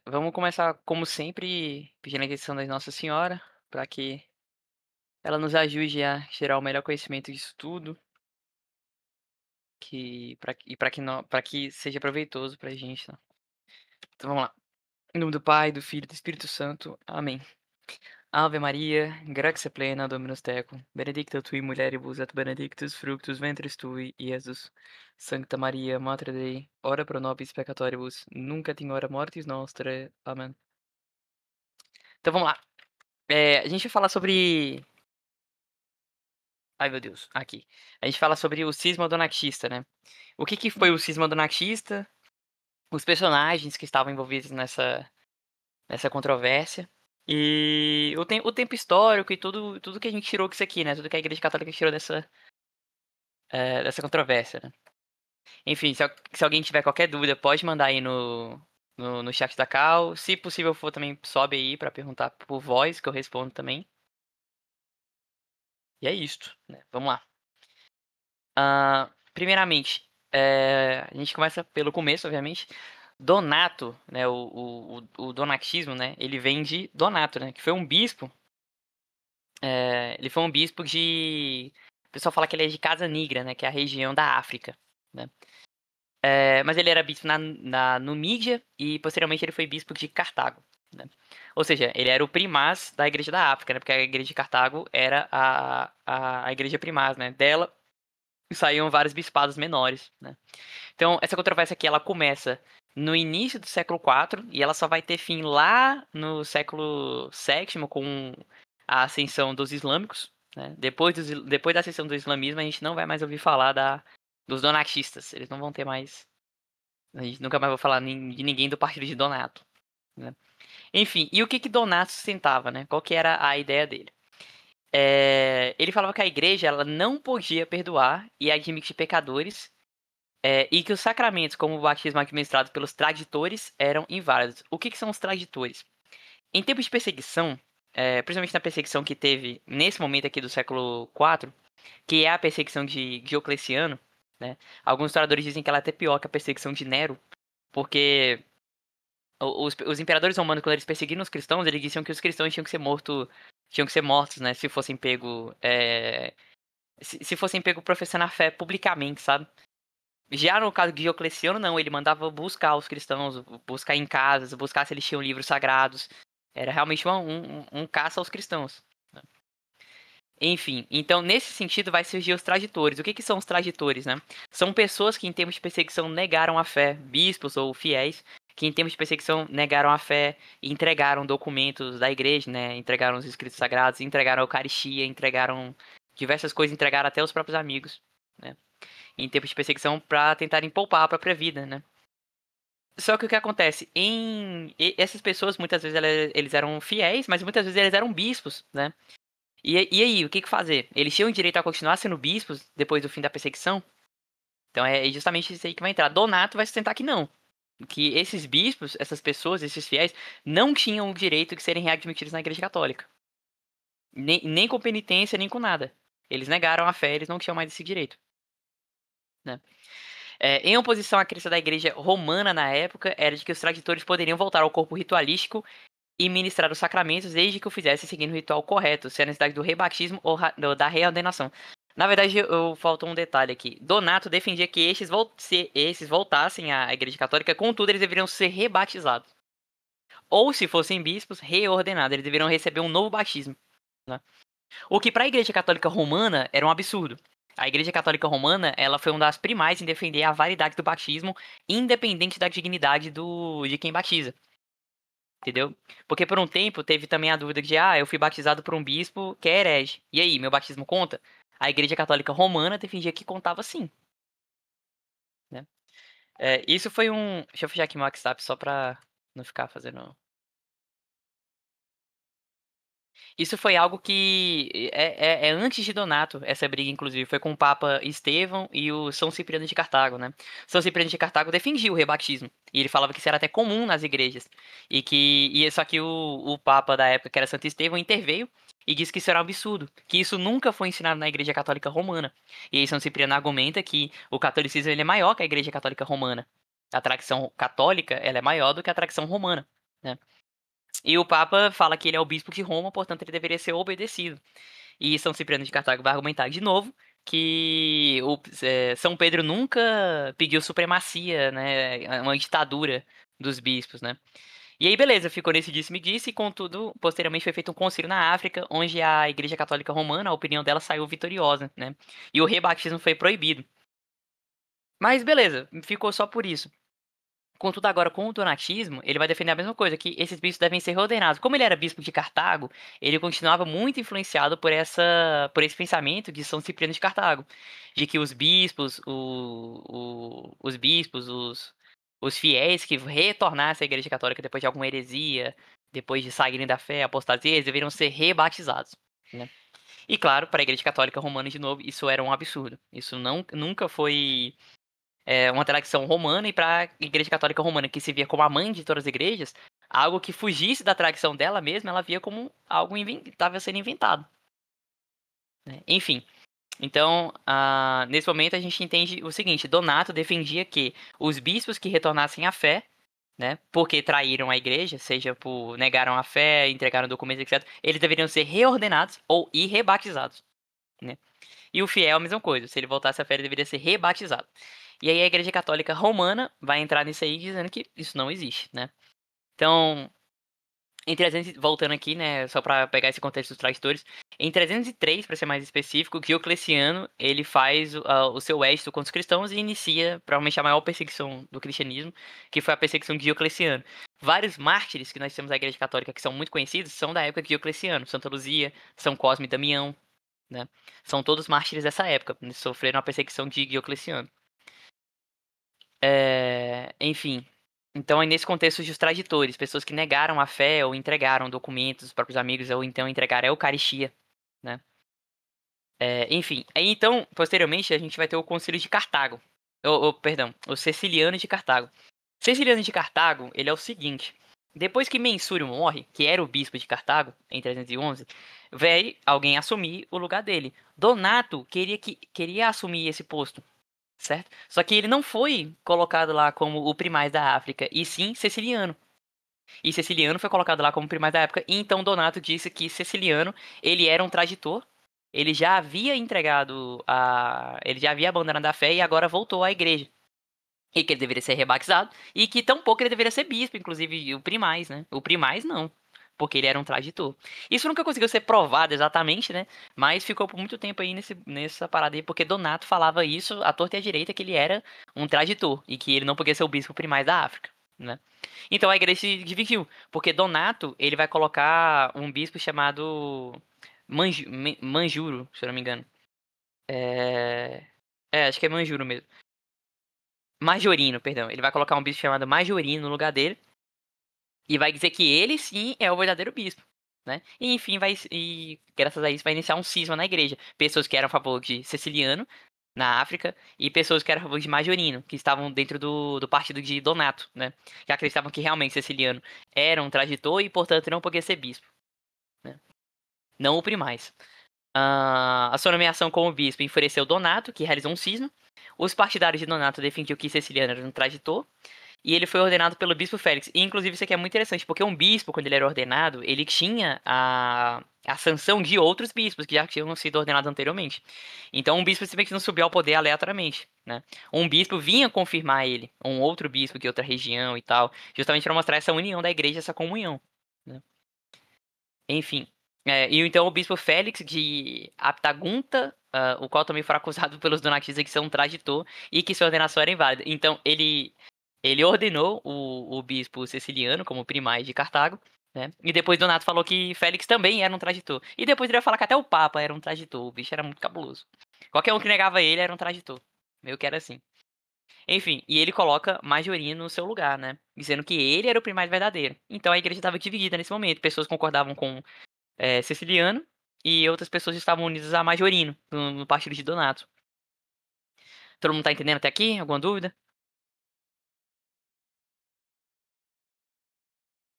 Vamos começar, como sempre, pedindo a intercessão da Nossa Senhora, para que ela nos ajude a gerar o melhor conhecimento disso tudo, para que seja proveitoso para a gente, né? Então vamos lá. Em nome do Pai, do Filho e do Espírito Santo. Amém. Ave Maria, gratia plena, Dominus tecum, benedicta tui mulieribus et benedictus fructus ventris tui, Iesus. Sancta Maria, Mater Dei, ora pro nobis peccatoribus, nunc et in hora mortis nostrae. Amém. Então vamos lá. A gente vai falar sobre. Ai, meu Deus, aqui. A gente fala sobre o cisma donatista, né? O que foi o cisma donatista? Os personagens que estavam envolvidos nessa controvérsia. E o tempo histórico e tudo que a gente tirou disso aqui, né? Tudo que a Igreja Católica tirou dessa controvérsia, né? Enfim, se alguém tiver qualquer dúvida, pode mandar aí no chat da Cal. Se possível for, também sobe aí pra perguntar por voz, que eu respondo também. E é isto, né? Vamos lá. Primeiramente, a gente começa pelo começo, obviamente. Donato, né, o donatismo, né, ele vem de Donato, né, que foi um bispo. Ele foi um bispo de. O pessoal fala que ele é de Casa Nigra, né, que é a região da África, né. Mas ele era bispo na Numídia e posteriormente ele foi bispo de Cartago, né. Ou seja, ele era o primaz da Igreja da África, né, porque a Igreja de Cartago era a igreja primaz, né. Dela saíam vários bispados menores, né. Então, essa controvérsia aqui, ela começa no início do século IV e ela só vai ter fim lá no século VII com a ascensão dos islâmicos, né. Depois da ascensão do islamismo, a gente não vai mais ouvir falar dos donatistas. Eles não vão ter mais. A gente nunca mais vai falar de ninguém do partido de Donato, né. Enfim, e o que Donato sustentava, né? Qual que era a ideia dele? Ele falava que a igreja ela não podia perdoar e admitir pecadores e que os sacramentos, como o batismo administrado pelos traditores, eram inválidos. O que são os traditores? Em tempos de perseguição, principalmente na perseguição que teve nesse momento aqui do século IV, que é a perseguição de Diocleciano, né? Alguns historiadores dizem que ela é até pior que a perseguição de Nero, porque os imperadores romanos, quando eles perseguiram os cristãos, eles diziam que os cristãos tinham que ser mortos, né? Se fossem pego, se fossem pego professando a fé publicamente, sabe? Já no caso de Diocleciano, não, ele mandava buscar os cristãos, buscar em casas, buscar se eles tinham livros sagrados. Era realmente um caça aos cristãos, né? Enfim, então nesse sentido vai surgir os traditores. O que são os traditores, né? São pessoas que em tempos de perseguição negaram a fé, bispos ou fiéis, que em tempos de perseguição negaram a fé e entregaram documentos da igreja, né? Entregaram os escritos sagrados, entregaram a Eucaristia, entregaram diversas coisas, entregaram até os próprios amigos, né? Em tempos de perseguição para tentarem poupar a própria vida, né? Só que o que acontece? Essas pessoas, muitas vezes, eles eram fiéis, mas muitas vezes eles eram bispos, né? E aí, o que fazer? Eles tinham direito a continuar sendo bispos depois do fim da perseguição? Então é justamente isso aí que vai entrar. Donato vai sustentar que não. Que esses bispos, essas pessoas, esses fiéis, não tinham o direito de serem readmitidos na Igreja Católica. Nem com penitência, nem com nada. Eles negaram a fé, eles não tinham mais esse direito, né? Em oposição à crença da igreja romana na época, era de que os traditores poderiam voltar ao corpo ritualístico e ministrar os sacramentos desde que o fizessem seguindo o ritual correto, sem a necessidade do rebatismo ou da reordenação. Na verdade, faltou um detalhe aqui. Donato defendia que se esses voltassem à igreja católica, contudo, eles deveriam ser rebatizados. Ou, se fossem bispos, reordenados. Eles deveriam receber um novo batismo, né? O que para a Igreja Católica Romana era um absurdo. A Igreja Católica Romana, ela foi uma das primais em defender a validade do batismo, independente da dignidade de quem batiza, entendeu? Porque por um tempo teve também a dúvida de, eu fui batizado por um bispo que é herege. E aí, meu batismo conta? A Igreja Católica Romana defendia que contava sim, né? Isso foi um... Deixa eu fechar aqui meu WhatsApp só pra não ficar fazendo... Isso foi algo que é antes de Donato, essa briga, inclusive, foi com o Papa Estevão e o São Cipriano de Cartago, né? São Cipriano de Cartago defendia o rebatismo. E ele falava que isso era até comum nas igrejas. Só que o Papa da época, que era Santo Estevão, interveio e disse que isso era um absurdo, que isso nunca foi ensinado na Igreja Católica Romana. E aí São Cipriano argumenta que o catolicismo ele é maior que a Igreja Católica Romana. A tradição católica, ela é maior do que a tradição romana, né? E o Papa fala que ele é o bispo de Roma, portanto ele deveria ser obedecido. E São Cipriano de Cartago vai argumentar de novo que São Pedro nunca pediu supremacia, né, uma ditadura dos bispos, né? E aí, beleza, ficou nesse disse-me-disse, e contudo, posteriormente foi feito um concílio na África, onde a Igreja Católica Romana, a opinião dela saiu vitoriosa, né? E o rebatismo foi proibido. Mas beleza, ficou só por isso. Contudo, agora com o donatismo, ele vai defender a mesma coisa, que esses bispos devem ser reordenados. Como ele era bispo de Cartago, ele continuava muito influenciado por esse pensamento de São Cipriano de Cartago, de que os bispos, os bispos, os fiéis que retornassem à Igreja Católica depois de alguma heresia, depois de saírem da fé, apostasia, eles deveriam ser rebatizados, né? E claro, para a Igreja Católica Romana de novo, isso era um absurdo. Isso nunca foi uma tradição romana, e para a Igreja Católica Romana, que se via como a mãe de todas as igrejas, algo que fugisse da tradição dela mesma, ela via como algo que estava sendo inventado, né? Enfim, então, nesse momento a gente entende o seguinte: Donato defendia que os bispos que retornassem à fé, né, porque traíram a igreja, seja por negaram a fé, entregaram documentos, etc., eles deveriam ser reordenados ou ir rebatizados, né? E o fiel, a mesma coisa. Se ele voltasse à fé, ele deveria ser rebatizado. E aí a Igreja Católica Romana vai entrar nisso aí dizendo que isso não existe, né? Então, em 300, voltando aqui, né, só para pegar esse contexto dos traidores, em 303, para ser mais específico, Diocleciano, ele faz o seu éxito contra os cristãos e inicia provavelmente a maior perseguição do cristianismo, que foi a perseguição de Diocleciano. Vários mártires que nós temos na Igreja Católica que são muito conhecidos são da época de Diocleciano, Santa Luzia, São Cosme e Damião, né? São todos mártires dessa época, sofreram a perseguição de Diocleciano. Enfim, então é nesse contexto de os traditores, pessoas que negaram a fé ou entregaram documentos aos próprios amigos ou então entregaram a Eucaristia, né? Enfim, aí então, posteriormente, a gente vai ter o Concílio de Cartago. Perdão, o Ceciliano de Cartago. Ceciliano de Cartago, ele é o seguinte: depois que Mensúrio morre, que era o bispo de Cartago, em 311, veio alguém assumir o lugar dele. Donato queria assumir esse posto, certo? Só que ele não foi colocado lá como o primaz da África, e sim Ceciliano. E Ceciliano foi colocado lá como primaz da época, e então Donato disse que Ceciliano, ele era um tradutor, ele já havia ele já havia abandonado a fé e agora voltou à igreja. E que ele deveria ser rebatizado, e que tampouco ele deveria ser bispo, inclusive o primaz, né? O primaz não, porque ele era um traditor. Isso nunca conseguiu ser provado exatamente, né? Mas ficou por muito tempo aí nessa parada aí, porque Donato falava isso à torta e à direita, que ele era um traditor, e que ele não podia ser o bispo primaz da África, né? Então a igreja se dividiu, porque Donato, ele vai colocar um bispo chamado Manjuro, se eu não me engano. É... acho que é Manjuro mesmo. Majorino, perdão. Ele vai colocar um bispo chamado Majorino no lugar dele e vai dizer que ele sim é o verdadeiro bispo, né? E enfim, graças a isso vai iniciar um cisma na igreja. Pessoas que eram a favor de Ceciliano na África e pessoas que eram a favor de Majorino, que estavam dentro do partido de Donato, né? Que acreditavam que realmente Ceciliano era um tradutor e, portanto, não podia ser bispo, né? Não o primaz. A sua nomeação como bispo enfureceu Donato, que realizou um cisma. Os partidários de Donato defendiam que Ceciliano era um tradutor. E ele foi ordenado pelo bispo Félix. E, inclusive, isso aqui é muito interessante, porque um bispo, quando ele era ordenado, ele tinha a sanção de outros bispos que já tinham sido ordenados anteriormente. Então, um bispo simplesmente não subiu ao poder aleatoriamente, né? Um bispo vinha confirmar ele, um outro bispo de outra região e tal, justamente para mostrar essa união da igreja, essa comunhão, né? Enfim. E então o bispo Félix de Aptagunta, o qual também foi acusado pelos donatistas que são traditor e que sua ordenação era inválida. Então ele ordenou o bispo Ceciliano como primaz de Cartago, né? E depois Donato falou que Félix também era um traditor. E depois ele ia falar que até o Papa era um traditor. O bicho era muito cabuloso. Qualquer um que negava ele era um traditor. Meio que era assim. Enfim, e ele coloca Majorino no seu lugar, né? Dizendo que ele era o primaz verdadeiro. Então a igreja estava dividida nesse momento. Pessoas concordavam com Ceciliano e outras pessoas estavam unidas a Majorino, no partido de Donato. Todo mundo tá entendendo até aqui? Alguma dúvida?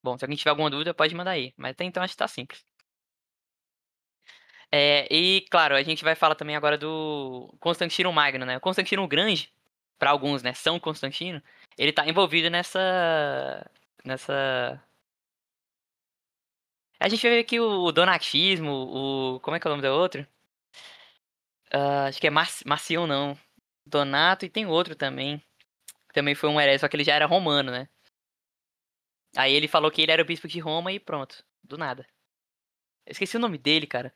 Bom, se alguém tiver alguma dúvida, pode mandar aí. Mas até então acho que tá simples. E, claro, a gente vai falar também agora do Constantino Magno, né? O Constantino Grande, para alguns, né? São Constantino. Ele tá envolvido nessa. A gente vê aqui o donatismo, como é que é o nome do outro? Acho que é Marcion, não. Donato e tem outro também. Que também foi um herege, só que ele já era romano, né? Aí ele falou que ele era o bispo de Roma e pronto. Do nada. Eu esqueci o nome dele, cara.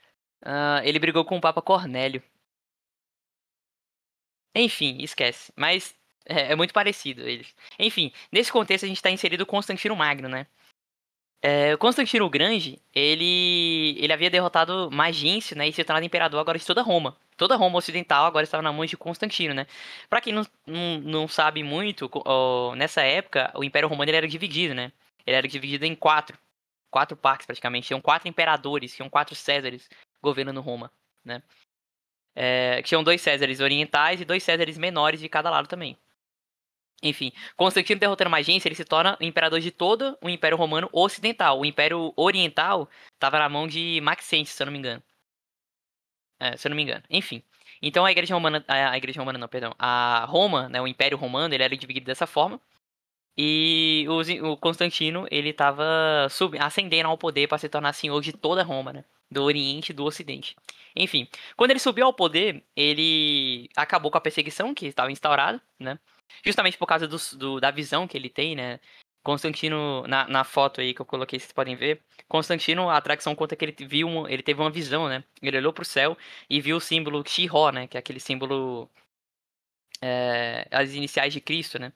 Ele brigou com o Papa Cornélio. Enfim, esquece. Mas é muito parecido eles. Enfim, nesse contexto a gente tá inserido o Constantino Magno, né? O Constantino Grande, ele havia derrotado Magíncio, né, e se tornado imperador agora de toda Roma. Toda Roma ocidental agora estava na mão de Constantino, né? Pra quem não sabe muito, nessa época o Império Romano ele era dividido, né? Ele era dividido em quatro partes praticamente. Tinham quatro imperadores, tinham quatro Césares governando Roma, né? Tinham dois Césares orientais e dois Césares menores de cada lado também. Enfim, Constantino derrotando Magência, ele se torna o imperador de todo o Império Romano Ocidental. O Império Oriental estava na mão de Maxente, se eu não me engano. Se eu não me engano. Enfim. Então a Igreja Romana, a Igreja Romana não, perdão, a Roma, né, o Império Romano, ele era dividido dessa forma. E o Constantino, ele estava ascendendo ao poder para se tornar senhor de toda Roma, né? Do Oriente e do Ocidente. Enfim, quando ele subiu ao poder, ele acabou com a perseguição que estava instaurada, né? Justamente por causa da visão que ele tem, né? Constantino, na foto aí que eu coloquei, vocês podem ver. Constantino, a atração conta que ele teve uma visão, né? Ele olhou para o céu e viu o símbolo Chi-Rho, né? Que é aquele símbolo, as iniciais de Cristo, né?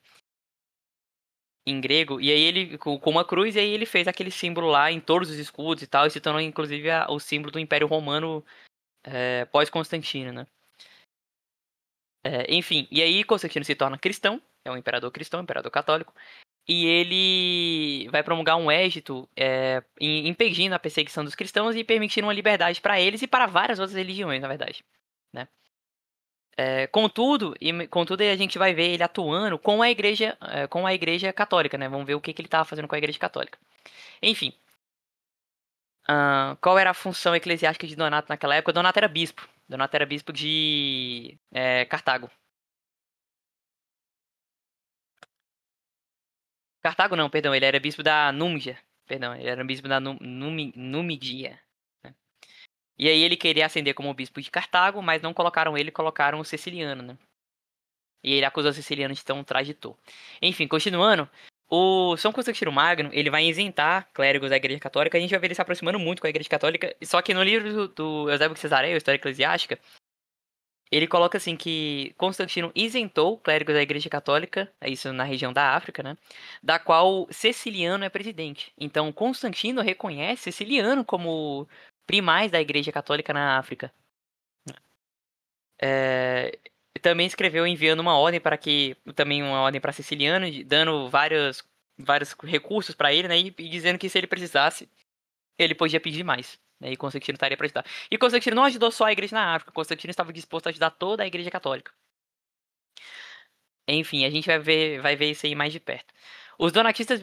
Em grego, e aí ele, com uma cruz, e aí ele fez aquele símbolo lá em todos os escudos e tal, e se tornou inclusive o símbolo do Império Romano pós-Constantino, né? Enfim, e aí Constantino se torna cristão, é um imperador cristão, um imperador católico, e ele vai promulgar um édito impedindo a perseguição dos cristãos e permitindo uma liberdade para eles e para várias outras religiões, na verdade, né? Contudo, aí a gente vai ver ele atuando com a igreja católica, né? Vamos ver o que ele estava fazendo com a igreja católica. Enfim, qual era a função eclesiástica de Donato naquela época? Donato era bispo. Donato era bispo de Cartago. Cartago não, perdão, ele era bispo da Númidia. Perdão, ele era bispo da Numidia. Né? E aí ele queria ascender como bispo de Cartago, mas não colocaram ele, colocaram o Ceciliano, né? E ele acusou o Ceciliano de ser um traidor. Enfim, continuando, o São Constantino Magno, ele vai isentar clérigos da Igreja Católica. A gente vai ver ele se aproximando muito com a Igreja Católica. Só que no livro do Eusébio de Cesareia, História Eclesiástica, ele coloca assim que Constantino isentou clérigos da Igreja Católica, isso na região da África, né? Da qual Ceciliano é presidente. Então, Constantino reconhece Ceciliano como primaz da Igreja Católica na África. É, também escreveu enviando também uma ordem para Siciliano, dando vários recursos para ele, né, e dizendo que se ele precisasse, ele podia pedir mais, né, e Constantino estaria para ajudar. E Constantino não ajudou só a igreja na África, Constantino estava disposto a ajudar toda a igreja católica. Enfim, a gente vai ver isso aí mais de perto. Os donatistas,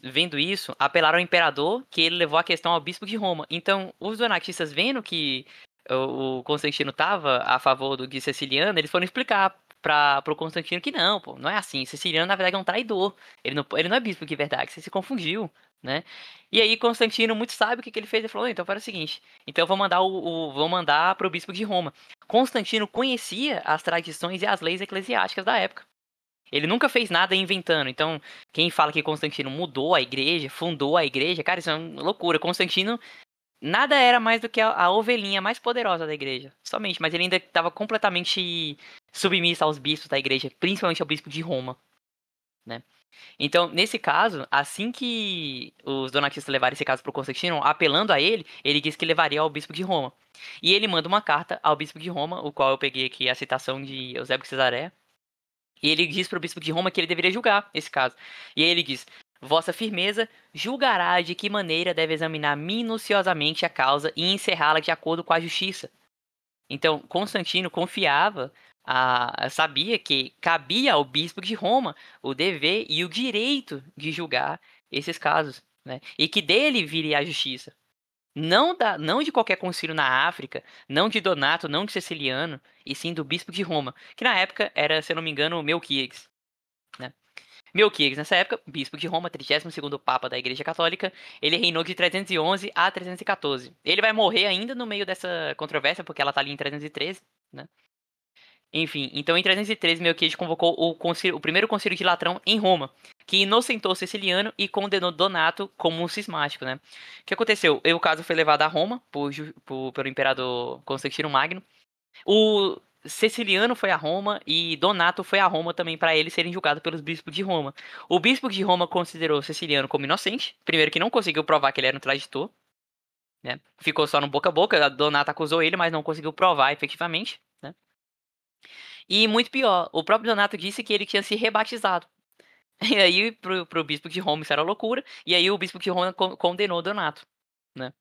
vendo isso, apelaram ao imperador, que ele levou a questão ao bispo de Roma. Então, os donatistas, vendo que o Constantino estava a favor do Gui Ceciliano, eles foram explicar para o Constantino que não, pô, não é assim. Ceciliano, na verdade, é um traidor. Ele não é bispo de verdade, você se confundiu, né? E aí, Constantino, muito sábio, o que ele fez? Ele falou: então, para o seguinte, então eu vou mandar para o bispo de Roma. Constantino conhecia as tradições e as leis eclesiásticas da época. Ele nunca fez nada inventando. Então, quem fala que Constantino mudou a igreja, fundou a igreja, cara, isso é uma loucura. Constantino nada era mais do que a ovelhinha mais poderosa da igreja. Somente, mas ele ainda estava completamente submisso aos bispos da igreja, principalmente ao bispo de Roma, né? Então, nesse caso, assim que os donatistas levaram esse caso para o Constantino, apelando a ele, ele disse que levaria ao bispo de Roma. E ele manda uma carta ao bispo de Roma, o qual eu peguei aqui a citação de Eusébio de Cesareia. E ele diz para o bispo de Roma que ele deveria julgar esse caso. E aí ele diz: Vossa firmeza julgará de que maneira deve examinar minuciosamente a causa e encerrá-la de acordo com a justiça. Então, Constantino sabia que cabia ao bispo de Roma o dever e o direito de julgar esses casos, né? E que dele viria a justiça. Não de qualquer concílio na África, não de Donato, não de Ceciliano, e sim do bispo de Roma, que na época era, se eu não me engano, Melquíades, né? Melquiades, nessa época, bispo de Roma, 32º Papa da Igreja Católica, ele reinou de 311 a 314. Ele vai morrer ainda no meio dessa controvérsia, porque ela tá ali em 313, né? Enfim, então em 313 Melquiades convocou o primeiro concílio de Latrão em Roma, que inocentou Ceciliano e condenou Donato como um cismático, né? O que aconteceu? O caso foi levado a Roma pelo imperador Constantino Magno. O Ceciliano foi a Roma e Donato foi a Roma também para eles serem julgados pelos bispos de Roma. O bispo de Roma considerou Ceciliano como inocente, primeiro que não conseguiu provar que ele era um tradutor, né? Ficou só no boca a boca, Donato acusou ele, mas não conseguiu provar efetivamente, né? E muito pior, o próprio Donato disse que ele tinha se rebatizado. E aí, pro bispo de Roma, isso era loucura. E aí, o bispo de Roma condenou Donato, né?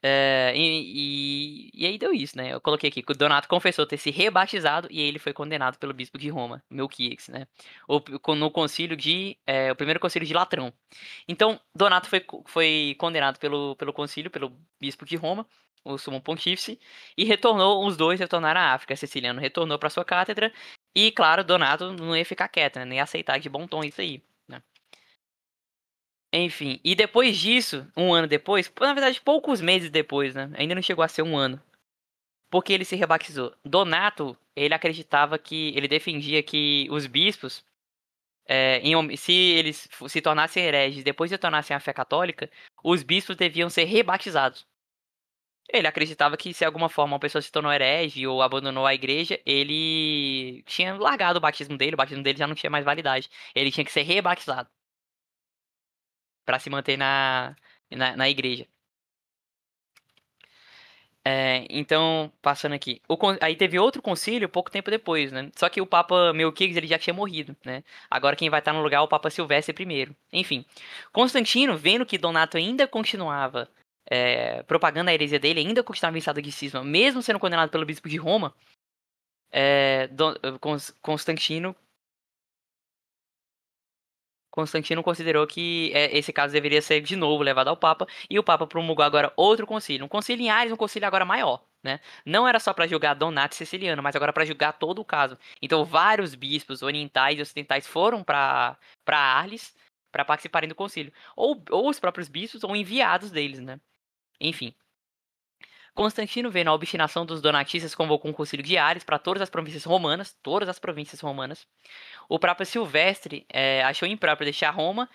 E aí deu isso, né? Eu coloquei aqui que o Donato confessou ter se rebatizado e ele foi condenado pelo bispo de Roma, Melquiades, né? No concílio o primeiro concílio de Latrão. Então, Donato foi condenado pelo concílio, pelo bispo de Roma, o sumo pontífice, e os dois retornaram à África. Ceciliano retornou para sua cátedra e, claro, Donato não ia ficar quieto, né? Nem ia aceitar de bom tom isso aí, né? Enfim, e depois disso, um ano depois, na verdade, poucos meses depois, né? Ainda não chegou a ser um ano. Porque ele se rebatizou. Donato, ele acreditava ele defendia que os bispos, se eles se tornassem hereges depois de tornassem a fé católica, os bispos deviam ser rebatizados. Ele acreditava que se de alguma forma uma pessoa se tornou herege ou abandonou a igreja, ele tinha largado o batismo dele já não tinha mais validade. Ele tinha que ser rebatizado para se manter na igreja. Então, passando aqui. Aí teve outro concílio pouco tempo depois, né? Só que o Papa Melquiades ele já tinha morrido, né? Agora quem vai estar no lugar é o Papa Silvestre I. Enfim, Constantino, vendo que Donato ainda continuava propagando a heresia dele, ainda continuava em estado de cisma, mesmo sendo condenado pelo bispo de Roma, Constantino Constantino considerou que esse caso deveria ser de novo levado ao Papa, e o Papa promulgou agora outro concílio, um concílio em Ares, um concílio agora maior, né? Não era só para julgar Donato e Ceciliano, mas agora para julgar todo o caso. Então vários bispos orientais e ocidentais foram para Arles para participarem do concílio, ou os próprios bispos ou enviados deles, né? Enfim. Constantino, vendo a obstinação dos donatistas, convocou um concílio de Ares para todas as províncias romanas. O Papa Silvestre achou impróprio deixar Roma.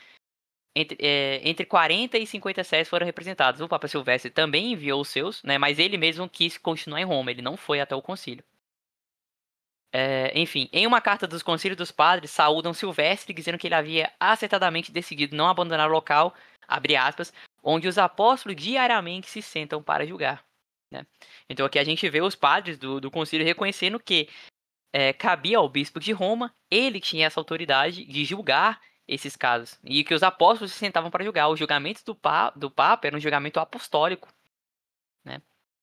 Entre 40 e 50 séries foram representados. O Papa Silvestre também enviou os seus, né, mas ele mesmo quis continuar em Roma. Ele não foi até o concílio. Enfim, em uma carta dos concílios dos padres, saúdam Silvestre, dizendo que ele havia acertadamente decidido não abandonar o local, abre aspas, onde os apóstolos diariamente se sentam para julgar. Né? Então aqui a gente vê os padres do concílio reconhecendo que cabia ao bispo de Roma, ele tinha essa autoridade de julgar esses casos. E que os apóstolos se sentavam para julgar. Os julgamentos do Papa eram um julgamento apostólico. Né?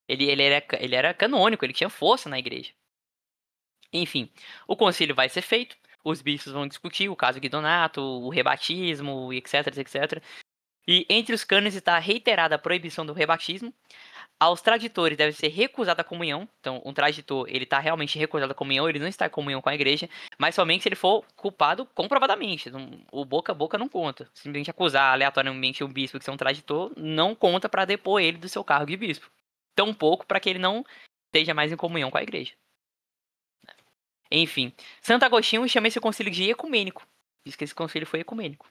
Ele era canônico, ele tinha força na igreja. Enfim, o concílio vai ser feito, os bispos vão discutir o caso de Donato, o rebatismo, etc, etc. E entre os cânones está reiterada a proibição do rebatismo. Aos traditores deve ser recusada a comunhão. Então, um traditor, ele está realmente recusado a comunhão, ele não está em comunhão com a igreja, mas somente se ele for culpado comprovadamente. O boca a boca não conta. Simplesmente acusar aleatoriamente um bispo de ser um traditor não conta para depor ele do seu cargo de bispo. Tampouco para que ele não esteja mais em comunhão com a igreja. Enfim, Santo Agostinho chama esse concílio de ecumênico. Diz que esse concílio foi ecumênico.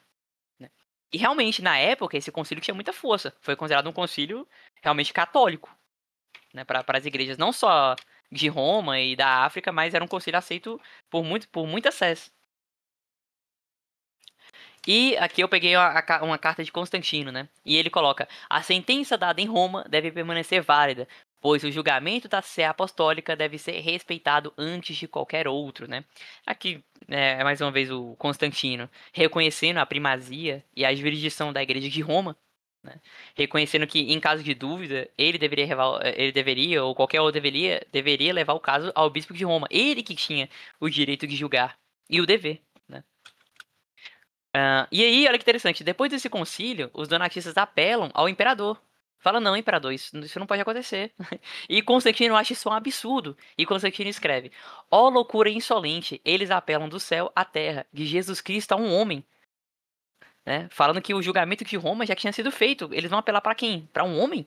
Né? E realmente, na época, esse concílio tinha muita força. Foi considerado um concílio realmente católico. Né, para as igrejas não só de Roma e da África, mas era um concílio aceito por muitas sés. E aqui eu peguei uma carta de Constantino, né? E ele coloca: a sentença dada em Roma deve permanecer válida, pois o julgamento da sé apostólica deve ser respeitado antes de qualquer outro, né? Aqui é mais uma vez o Constantino reconhecendo a primazia e a jurisdição da Igreja de Roma, né? Reconhecendo que, em caso de dúvida, ele deveria, ou qualquer outro deveria levar o caso ao bispo de Roma. Ele que tinha o direito de julgar e o dever, né? E aí, olha que interessante, depois desse concílio, os donatistas apelam ao imperador, Fala, não, imperador, isso não pode acontecer. E Constantino acha isso um absurdo. E Constantino escreve: Ó loucura insolente, eles apelam do céu à terra, de Jesus Cristo a um homem, né? Falando que o julgamento de Roma já tinha sido feito. Eles vão apelar pra quem? Pra um homem,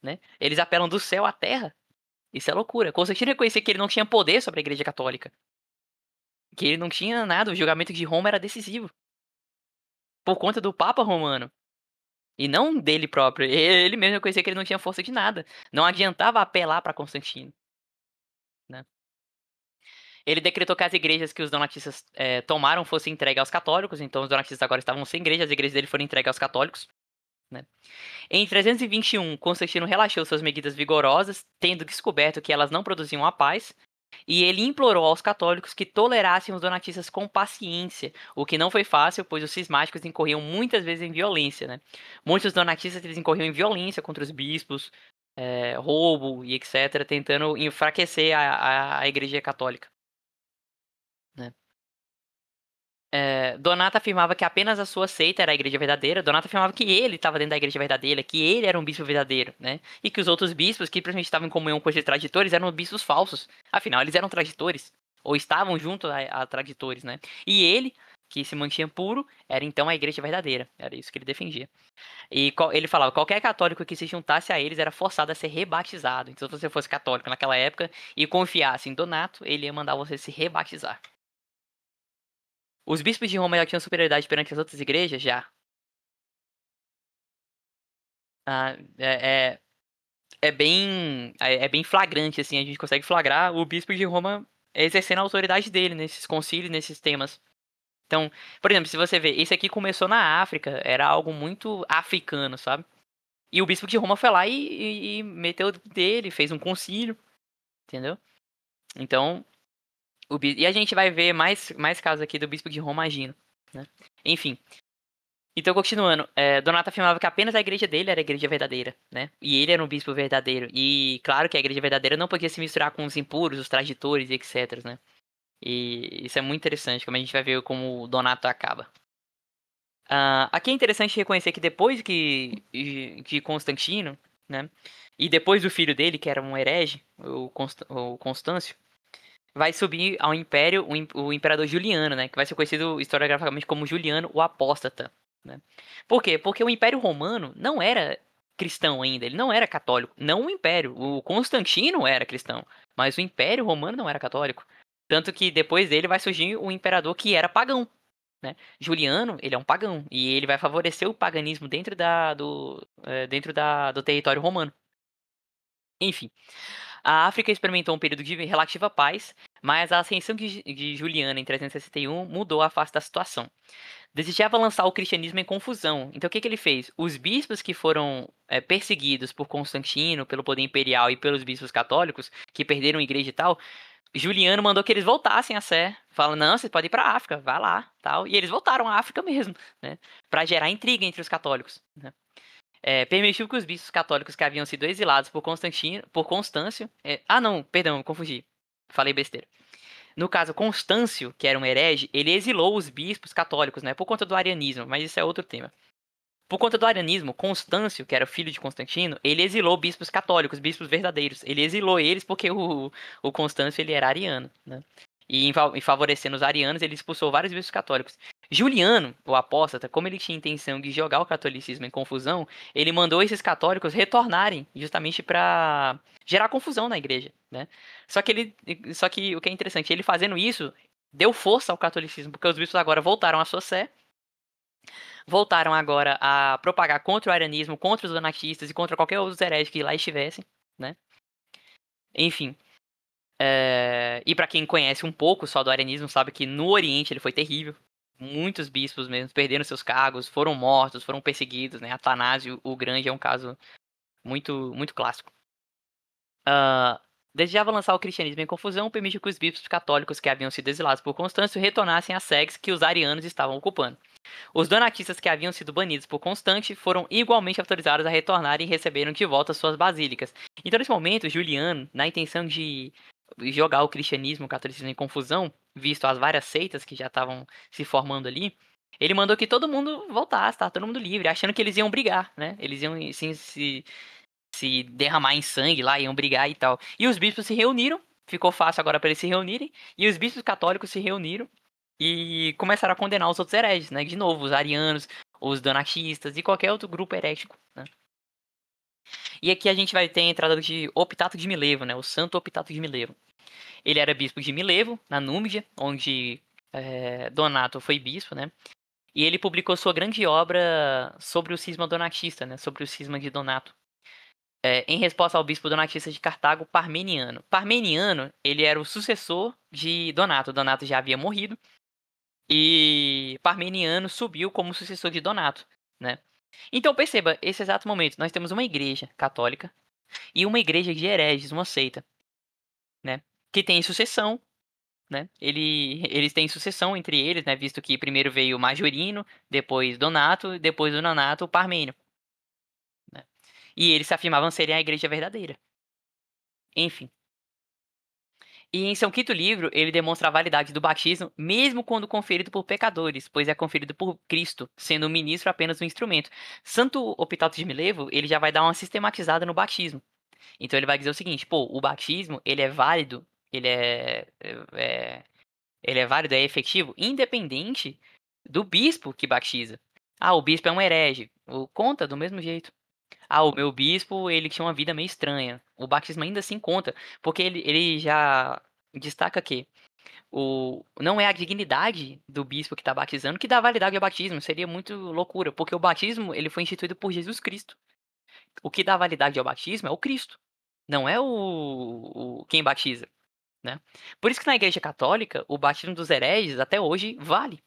né? Eles apelam do céu à terra. Isso é loucura. Constantino reconhecia que ele não tinha poder sobre a Igreja Católica. Que ele não tinha nada. O julgamento de Roma era decisivo. Por conta do Papa Romano. E não dele próprio. Ele mesmo reconhecia que ele não tinha força de nada. Não adiantava apelar pra Constantino, né? Ele decretou que as igrejas que os donatistas tomaram fossem entregues aos católicos. Então os donatistas agora estavam sem igreja. As igrejas dele foram entregues aos católicos, né? Em 321, Constantino relaxou suas medidas vigorosas, tendo descoberto que elas não produziam a paz, e ele implorou aos católicos que tolerassem os donatistas com paciência, o que não foi fácil, pois os cismáticos incorriam muitas vezes em violência, né? Muitos donatistas eles incorriam em violência contra os bispos, roubo e etc., tentando enfraquecer a Igreja Católica, né? Donato afirmava que apenas a sua seita era a igreja verdadeira. Donato afirmava que ele estava dentro da igreja verdadeira, que ele era um bispo verdadeiro, né? E que os outros bispos, que simplesmente estavam em comunhão com esses traditores, eram bispos falsos. Afinal, eles eram traditores, ou estavam junto a traditores, né? E ele, que se mantinha puro, era então a igreja verdadeira. Era isso que ele defendia. E ele falava: qualquer católico que se juntasse a eles era forçado a ser rebatizado. Então, se você fosse católico naquela época e confiasse em Donato, ele ia mandar você se rebatizar. Os bispos de Roma já tinham superioridade perante as outras igrejas? Já. Ah, é bem flagrante, assim, a gente consegue flagrar o bispo de Roma exercendo a autoridade dele nesses concílios, nesses temas. Então, por exemplo, se você ver, esse aqui começou na África, era algo muito africano, sabe? E o bispo de Roma foi lá e meteu o dedo dele, fez um concílio, entendeu? Então, e a gente vai ver mais casos aqui do bispo de Roma agindo, né? Enfim. Então, continuando, Donato afirmava que apenas a igreja dele era a igreja verdadeira, né? E ele era um bispo verdadeiro. E claro que a igreja verdadeira não podia se misturar com os impuros, os traditores e etc, né? E isso é muito interessante, como a gente vai ver como o Donato acaba. Aqui é interessante reconhecer que depois de Constantino, né? E depois do filho dele, que era um herege, o Constâncio, vai subir ao império o imperador Juliano, né? Que vai ser conhecido historiograficamente como Juliano o Apóstata, né? Por quê? Porque o Império Romano não era cristão ainda, ele não era católico. Não o Império, o Constantino era cristão, mas o Império Romano não era católico. Tanto que depois dele vai surgir o imperador que era pagão, né? Juliano, ele é um pagão e ele vai favorecer o paganismo dentro do território romano. Enfim, a África experimentou um período de relativa paz, mas a ascensão de Juliano em 361 mudou a face da situação. Desejava lançar o cristianismo em confusão. Então o que ele fez? Os bispos que foram perseguidos por Constantino, pelo poder imperial e pelos bispos católicos, que perderam a igreja e tal, Juliano mandou que eles voltassem a Sé. Fala, não, vocês podem ir para a África, vai lá, tal. E eles voltaram à África mesmo, né? Para gerar intriga entre os católicos, né? Permitiu que os bispos católicos que haviam sido exilados por Constâncio. Não, perdão, confundi. Falei besteira. No caso, Constâncio, que era um herege, ele exilou os bispos católicos, né? Por conta do arianismo, mas isso é outro tema. Por conta do arianismo, Constâncio, que era o filho de Constantino, ele exilou bispos católicos, bispos verdadeiros. Ele exilou eles porque o Constâncio ele era ariano, né? E em favorecendo os arianos, ele expulsou vários bispos católicos. Juliano, o apóstata, como ele tinha intenção de jogar o catolicismo em confusão, ele mandou esses católicos retornarem, justamente para gerar confusão na igreja, né? Só que o que é interessante, ele fazendo isso deu força ao catolicismo, porque os bispos agora voltaram à sua sé, voltaram agora a propagar contra o arianismo, contra os donatistas e contra qualquer outro herege que lá estivessem, né? Enfim. E para quem conhece um pouco só do arianismo, sabe que no Oriente ele foi terrível. Muitos bispos mesmo perderam seus cargos, foram mortos, foram perseguidos, né? Atanásio o Grande é um caso muito, muito clássico. Desejava lançar o cristianismo em confusão, permitiu que os bispos católicos que haviam sido exilados por Constâncio retornassem às sedes que os arianos estavam ocupando. Os donatistas que haviam sido banidos por Constante foram igualmente autorizados a retornar e receberam de volta suas basílicas. Então, nesse momento, Juliano, na intenção de jogar o cristianismo, o catolicismo em confusão, visto as várias seitas que já estavam se formando ali, Ele mandou que todo mundo voltasse, tá? Todo mundo livre, achando que eles iam brigar, né? Eles iam sim, se derramar em sangue lá, iam brigar e tal. E os bispos se reuniram, ficou fácil agora para eles se reunirem, e os bispos católicos se reuniram e começaram a condenar os outros hereges, né? De novo, os arianos, os donatistas e qualquer outro grupo herético, né? E aqui a gente vai ter a entrada de Optato de Milevo, né? O Santo Optato de Milevo. Ele era bispo de Milevo, na Númidia, onde Donato foi bispo, né? E ele publicou sua grande obra sobre o cisma donatista, né? Sobre o cisma de Donato. Em resposta ao bispo donatista de Cartago, Parmeniano. Parmeniano, ele era o sucessor de Donato. Donato já havia morrido. E Parmeniano subiu como sucessor de Donato, né? Então perceba, esse exato momento, nós temos uma igreja católica e uma igreja de hereges, uma seita, né? Que tem sucessão, né? Eles têm sucessão entre eles, né? Visto que primeiro veio Majorino, depois Donato, e depois do Donato, Parmênio, né? E eles se afirmavam serem a igreja verdadeira. Enfim. E em seu quinto livro, ele demonstra a validade do batismo, mesmo quando conferido por pecadores, pois é conferido por Cristo, sendo o ministro apenas um instrumento. Santo Optato de Milevo, ele já vai dar uma sistematizada no batismo. Então ele vai dizer o seguinte, pô, o batismo, ele é válido, ele é ele é válido, é efetivo, independente do bispo que batiza. Ah, o bispo é um herege. Conta do mesmo jeito. Ah, o meu bispo, ele tinha uma vida meio estranha. O batismo ainda assim conta, porque ele já destaca que não é a dignidade do bispo que está batizando que dá validade ao batismo. Seria muito loucura, porque o batismo ele foi instituído por Jesus Cristo. O que dá validade ao batismo é o Cristo, não é o quem batiza, né? Por isso que na Igreja Católica, o batismo dos hereges até hoje vale,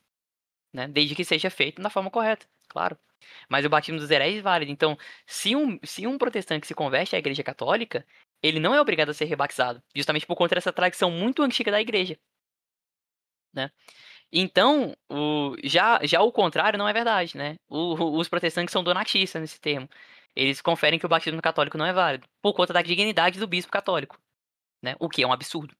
né? Desde que seja feito da forma correta, claro. Mas o batismo dos hereges vale. Então, se um protestante se converte à Igreja Católica, ele não é obrigado a ser rebatizado, justamente por conta dessa tradição muito antiga da Igreja, né? Então, já o contrário não é verdade, né? Os protestantes são donatistas nesse termo. Eles conferem que o batismo católico não é válido, por conta da dignidade do bispo católico, né? O que é um absurdo.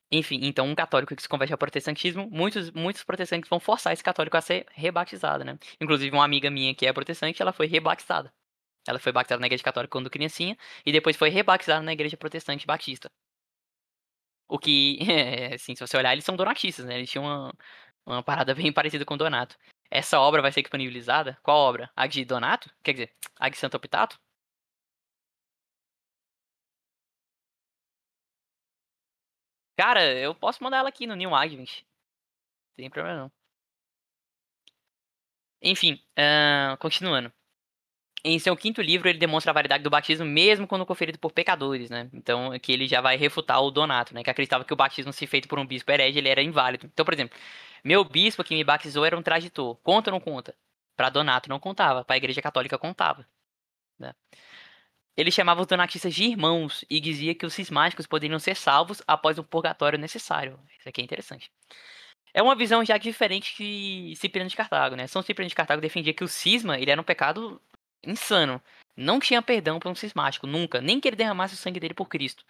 Enfim, então um católico que se converte ao protestantismo, muitos protestantes vão forçar esse católico a ser rebatizado, né? Inclusive uma amiga minha que é protestante, ela foi rebatizada. Ela foi batizada na igreja católica quando criancinha e depois foi rebatizada na igreja protestante batista. O que, assim, se você olhar, eles são donatistas, né? Eles tinham uma parada bem parecida com Donato. Essa obra vai ser disponibilizada? Qual obra? A de Donato? Quer dizer, a de Santo Optato? Cara, eu posso mandar ela aqui no New Advent. Sem problema não. Enfim, continuando. Em seu quinto livro, ele demonstra a validade do batismo mesmo quando conferido por pecadores, né? Então, aqui ele já vai refutar o Donato, né? Que acreditava que o batismo, se feito por um bispo herege, ele era inválido. Então, por exemplo, meu bispo que me batizou era um tradutor. Conta ou não conta? Para Donato não contava, para a Igreja Católica contava, né? Ele chamava os donatistas de irmãos e dizia que os cismáticos poderiam ser salvos após o purgatório necessário. Isso aqui é interessante. É uma visão já diferente de Cipriano de Cartago, né? São Cipriano de Cartago defendia que o cisma ele era um pecado insano. Não tinha perdão para um cismático, nunca. Nem que ele derramasse o sangue dele por Cristo.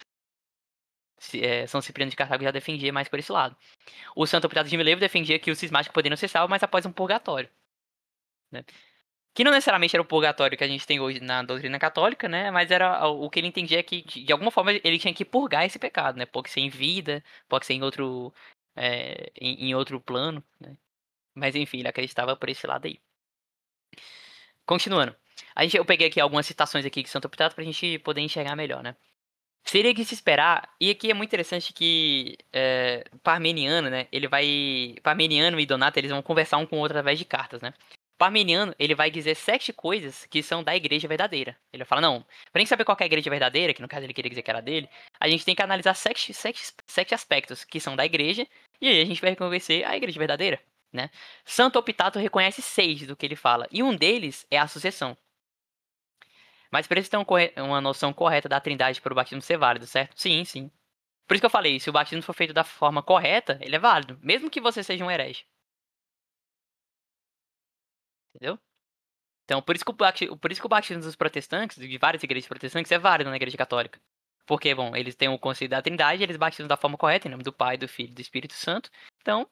São Cipriano de Cartago já defendia mais por esse lado. O Santo Optato de Milevo defendia que os cismáticos poderiam ser salvos, mas após um purgatório, né? Que não necessariamente era o purgatório que a gente tem hoje na doutrina católica, né? Mas era o que ele entendia que, de alguma forma, ele tinha que purgar esse pecado, né? Pode ser em vida, pode ser em outro, em outro plano, né? Mas enfim, ele acreditava por esse lado aí. Continuando. Eu peguei aqui algumas citações aqui de Santo Optato pra gente poder enxergar melhor, né? Seria de se esperar, e aqui é muito interessante que Parmeniano, né? Parmeniano e Donato, eles vão conversar um com o outro através de cartas, né? Parmeniano, ele vai dizer 7 coisas que são da igreja verdadeira. Ele vai falar, não, pra gente saber qual que é a igreja verdadeira, que no caso ele queria dizer que era dele, a gente tem que analisar sete aspectos que são da igreja, e aí a gente vai reconhecer a igreja verdadeira, né? Santo Optato reconhece 6 do que ele fala, e um deles é a sucessão. Mas pra eles terem uma noção correta da trindade para o batismo ser válido, certo? Sim, sim. Por isso que eu falei, se o batismo for feito da forma correta, ele é válido, mesmo que você seja um herege, entendeu? Então, por isso que o batismo dos protestantes, de várias igrejas protestantes, é válido na igreja católica. Porque, bom, eles têm o conceito da trindade, eles batizam da forma correta, em nome do Pai, do Filho e do Espírito Santo. Então,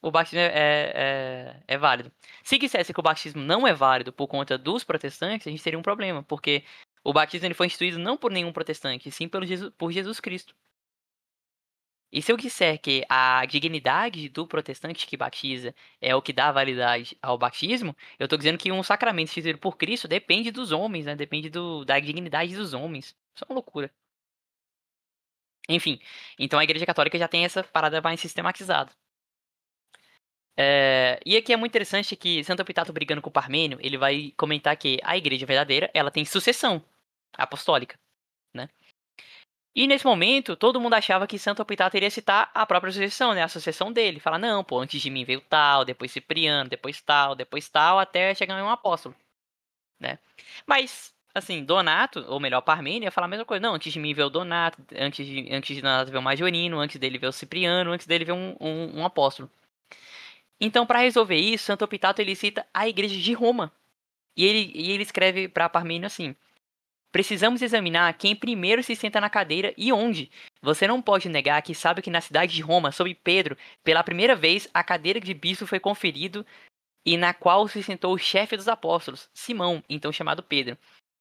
o batismo é válido. Se dissesse que o batismo não é válido por conta dos protestantes, a gente teria um problema, porque o batismo ele foi instituído não por nenhum protestante, sim por Jesus Cristo. E se eu disser que a dignidade do protestante que batiza é o que dá validade ao batismo, eu estou dizendo que um sacramento instituído por Cristo depende dos homens, né? Depende da dignidade dos homens. Isso é uma loucura. Enfim, então a Igreja Católica já tem essa parada mais sistematizada. E aqui é muito interessante que Santo Epitácio brigando com o Parmênio, ele vai comentar que a Igreja verdadeira, ela tem sucessão apostólica, né? E nesse momento, todo mundo achava que Santo Epitácio iria citar a própria sucessão, né? A sucessão dele. Fala, não, pô, antes de mim veio tal, depois Cipriano, depois tal, até chegar em um apóstolo, né? Mas, assim, Donato, ou melhor, Parmênio, ia falar a mesma coisa. Não, antes de mim veio Donato, antes de Donato veio Majorino, antes dele veio Cipriano, antes dele veio um apóstolo. Então, para resolver isso, Santo Epitácio ele cita a Igreja de Roma. E ele escreve para Parmênio assim: precisamos examinar quem primeiro se senta na cadeira e onde. Você não pode negar que sabe que na cidade de Roma, sob Pedro, pela primeira vez, a cadeira de bispo foi conferido e na qual se sentou o chefe dos apóstolos, Simão, então chamado Pedro,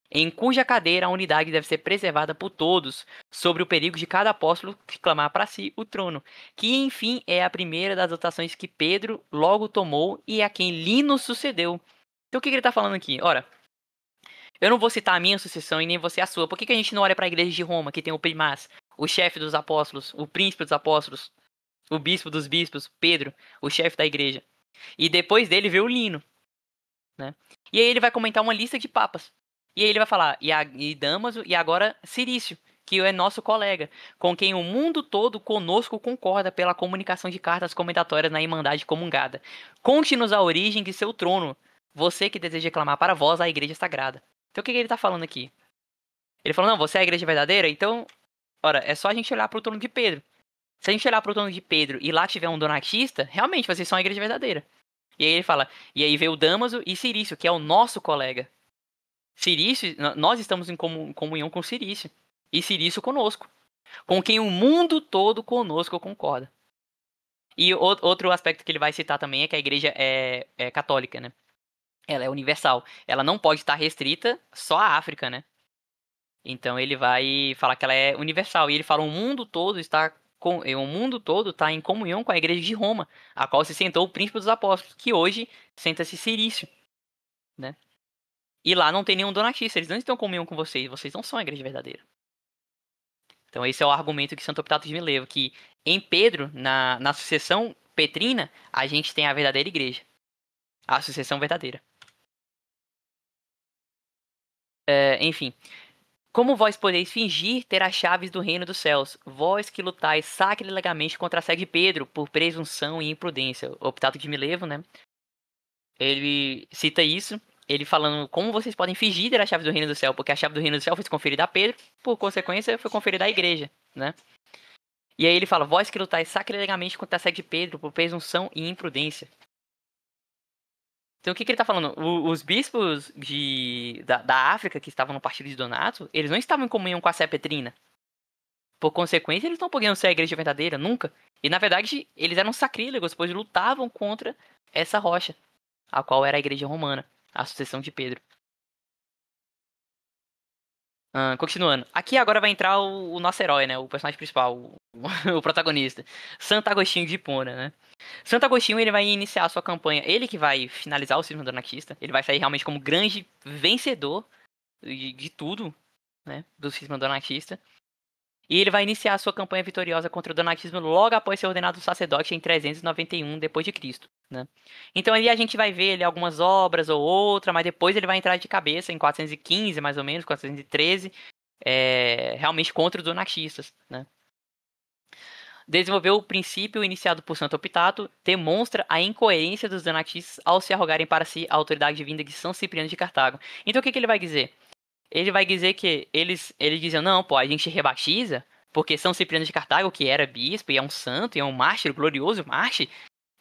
em cuja cadeira a unidade deve ser preservada por todos, sobre o perigo de cada apóstolo clamar para si o trono, que enfim é a primeira das dotações que Pedro logo tomou e a quem Lino sucedeu. Então o que ele está falando aqui? Ora, eu não vou citar a minha sucessão e nem você a sua. Por que a gente não olha para a igreja de Roma, que tem o primaz, o chefe dos apóstolos, o príncipe dos apóstolos, o bispo dos bispos, Pedro, o chefe da igreja? E depois dele vê o Lino, né? E aí ele vai comentar uma lista de papas. E aí ele vai falar, e Damaso, e agora Cirício, que é nosso colega, com quem o mundo todo conosco concorda pela comunicação de cartas comendatórias na Irmandade Comungada. Conte-nos a origem de seu trono, você que deseja reclamar para vós a Igreja Sagrada. Então o que ele está falando aqui? Ele falou, não, você é a Igreja verdadeira? Então, ora, é só a gente olhar para o trono de Pedro. Se a gente olhar para o trono de Pedro e lá tiver um donatista, realmente vocês são a Igreja verdadeira. E aí ele fala, e aí veio Damaso e Cirício, que é o nosso colega. Cirício, nós estamos em comunhão com Cirício. E Cirício conosco. Com quem o mundo todo conosco concorda. E outro aspecto que ele vai citar também é que a igreja é católica, né? Ela é universal. Ela não pode estar restrita só à África, né? Então ele vai falar que ela é universal. E ele fala, o mundo todo está em comunhão com a igreja de Roma, a qual se sentou o príncipe dos apóstolos, que hoje senta-se Cirício, né? E lá não tem nenhum donatista, eles não estão em comunhão com vocês não são a igreja verdadeira. Então esse é o argumento que Santo Epitácio me leva, que em Pedro, na sucessão petrina, a gente tem a verdadeira igreja, a sucessão verdadeira. Enfim, como vós podeis fingir ter as chaves do reino dos céus, vós que lutais sacrilegamente contra a sé de Pedro, por presunção e imprudência. O Epitácio de Milevo, né? Ele cita isso, ele falando como vocês podem fingir ter a chave do reino do céu, porque a chave do reino do céu foi conferida a Pedro, por consequência foi conferida à igreja, né? E aí ele fala, vós que lutais sacrilegamente contra a sé de Pedro, por presunção e imprudência. Então o que ele tá falando? Os bispos da África que estavam no partido de Donato, eles não estavam em comunhão com a sé petrina. Por consequência, eles não podiam ser a igreja verdadeira, nunca. E na verdade, eles eram sacrílegos, pois lutavam contra essa rocha, a qual era a igreja romana, a sucessão de Pedro. Continuando. Aqui agora vai entrar o nosso herói, né? O personagem principal, o protagonista. Santo Agostinho de Hipona, né? Santo Agostinho, ele vai iniciar a sua campanha. Ele que vai finalizar o cisma donatista. Ele vai sair realmente como grande vencedor de tudo, né? Do cisma donatista. E ele vai iniciar a sua campanha vitoriosa contra o donatismo logo após ser ordenado sacerdote em 391 d.C., né? Então ali a gente vai ver ali algumas obras ou outra, mas depois ele vai entrar de cabeça em 415, mais ou menos, 413, realmente contra os donatistas, né? Desenvolveu o princípio iniciado por Santo Optato, demonstra a incoerência dos donatistas ao se arrogarem para si a autoridade divina de São Cipriano de Cartago. Então o que ele vai dizer? Ele vai dizer que eles diziam, não, pô, a gente rebatiza, porque São Cipriano de Cartago, que era bispo e é um santo, e é um mártir, glorioso mártir,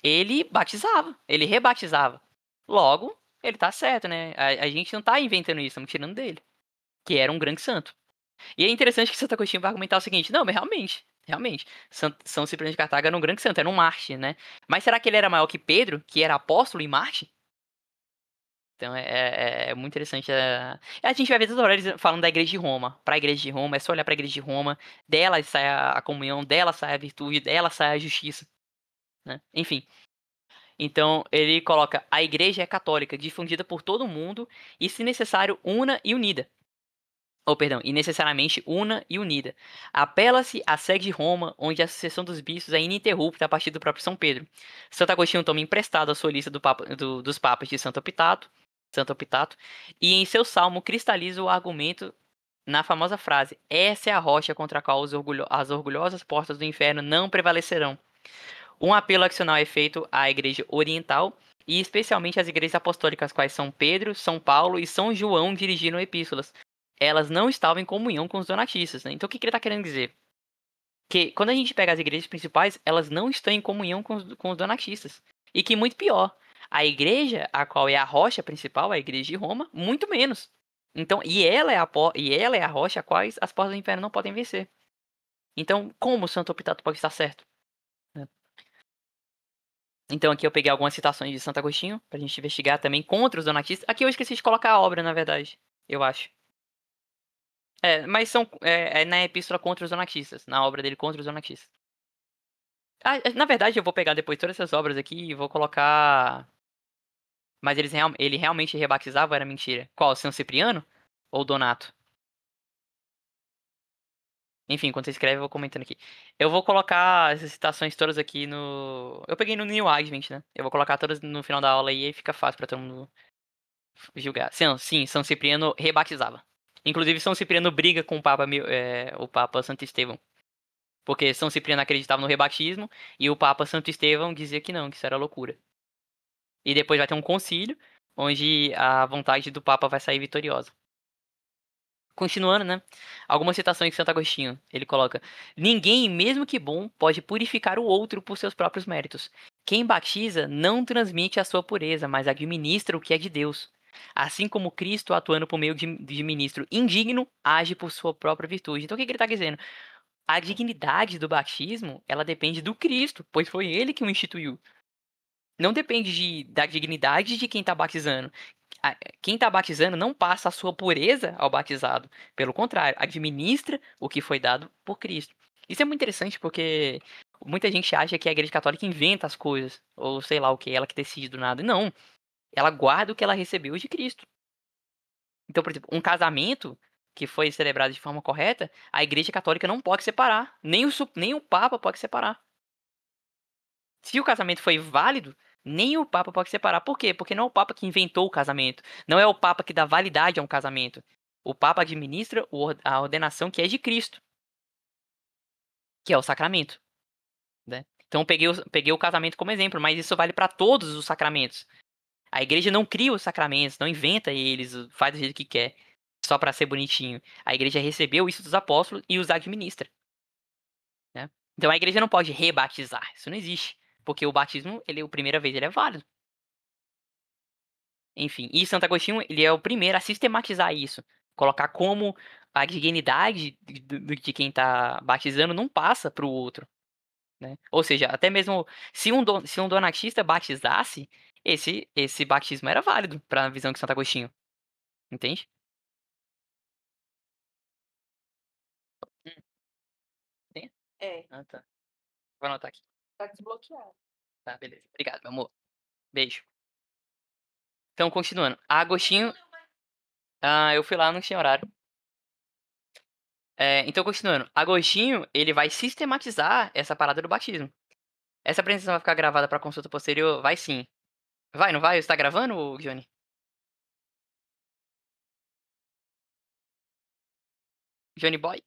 ele batizava, ele rebatizava. Logo, ele tá certo, né? A gente não tá inventando isso, estamos tirando dele, que era um grande santo. E é interessante que Santo Agostinho vai argumentar o seguinte, não, mas realmente. São Cipriano de Cartago era um grande santo, era um Marte, né? Mas será que ele era maior que Pedro, que era apóstolo em Marte? Então é muito interessante. A gente vai ver toda hora eles falando da igreja de Roma. Pra igreja de Roma, é só olhar pra igreja de Roma. Dela sai a comunhão, dela sai a virtude, dela sai a justiça, né? Enfim. Então ele coloca: a igreja é católica, difundida por todo o mundo e, se necessário, una e unida. Ou, perdão, e necessariamente una e unida. Apela-se à sede de Roma, onde a sucessão dos bispos é ininterrupta a partir do próprio São Pedro. Santo Agostinho toma emprestado a sua lista dos papas de Santo Optato, e em seu salmo cristaliza o argumento na famosa frase: essa é a rocha contra a qual as orgulhosas portas do inferno não prevalecerão. Um apelo adicional é feito à Igreja Oriental e especialmente às igrejas apostólicas, quais São Pedro, São Paulo e São João dirigiram epístolas. Elas não estavam em comunhão com os donatistas, né? Então o que ele está querendo dizer? Que quando a gente pega as igrejas principais, elas não estão em comunhão com os donatistas. E que muito pior, a igreja, a qual é a rocha principal, a igreja de Roma, muito menos. Então, e ela é a rocha a qual as portas do inferno não podem vencer. Então, como o Santo Optato pode estar certo? Então aqui eu peguei algumas citações de Santo Agostinho pra gente investigar também contra os donatistas. Aqui eu esqueci de colocar a obra, na verdade, eu acho. Mas é na epístola contra os donatistas, na obra dele contra os donatistas. Na verdade eu vou pegar depois todas essas obras aqui e vou colocar. Mas ele realmente rebatizava ou era mentira? Qual? São Cipriano ou Donato? Enfim, enquanto você escreve, eu vou comentando aqui. Eu vou colocar essas citações todas aqui no. Eu peguei no New Agement, né? Eu vou colocar todas no final da aula aí e fica fácil pra todo mundo julgar. Sim, São Cipriano rebatizava. Inclusive, São Cipriano briga com o Papa Santo Estevão. Porque São Cipriano acreditava no rebatismo e o Papa Santo Estevão dizia que não, que isso era loucura. E depois vai ter um concílio onde a vontade do Papa vai sair vitoriosa. Continuando, né? Algumas citações de Santo Agostinho. Ele coloca: ninguém, mesmo que bom, pode purificar o outro por seus próprios méritos. Quem batiza não transmite a sua pureza, mas administra o que é de Deus. Assim como Cristo, atuando por meio de ministro indigno, age por sua própria virtude. Então o que ele está dizendo? A dignidade do batismo, ela depende do Cristo, pois foi ele que o instituiu. Não depende da dignidade de quem está batizando. Quem está batizando não passa a sua pureza ao batizado. Pelo contrário, administra o que foi dado por Cristo. Isso é muito interessante porque muita gente acha que a Igreja Católica inventa as coisas, ou sei lá o que, ela que decide do nada. Não, ela guarda o que ela recebeu de Cristo. Então, por exemplo, um casamento que foi celebrado de forma correta, a Igreja Católica não pode separar. Nem o Papa pode separar. Se o casamento foi válido, nem o Papa pode separar. Por quê? Porque não é o Papa que inventou o casamento. Não é o Papa que dá validade a um casamento. O Papa administra a ordenação que é de Cristo, que é o sacramento, né? Então peguei o casamento como exemplo, mas isso vale para todos os sacramentos. A igreja não cria os sacramentos, não inventa eles, faz do jeito que quer, só para ser bonitinho. A igreja recebeu isso dos apóstolos e os administra, né? Então a igreja não pode rebatizar, isso não existe, porque o batismo, ele, a primeira vez, ele é válido. Enfim, e Santo Agostinho, ele é o primeiro a sistematizar isso, colocar como a dignidade de quem está batizando não passa para o outro, né? Ou seja, até mesmo se um donatista batizasse, esse batismo era válido para a visão de Santo Agostinho, entende? Hum, tem? Ah, tá. Vou anotar aqui. Tá, beleza. Obrigado, meu amor. Beijo. Então, continuando. Agostinho. Eu fui lá, não tinha horário. Então, continuando. Agostinho, ele vai sistematizar essa parada do batismo. Essa apresentação vai ficar gravada para consulta posterior? Vai sim. Vai, não vai? Você tá gravando, Johnny? Johnny Boy?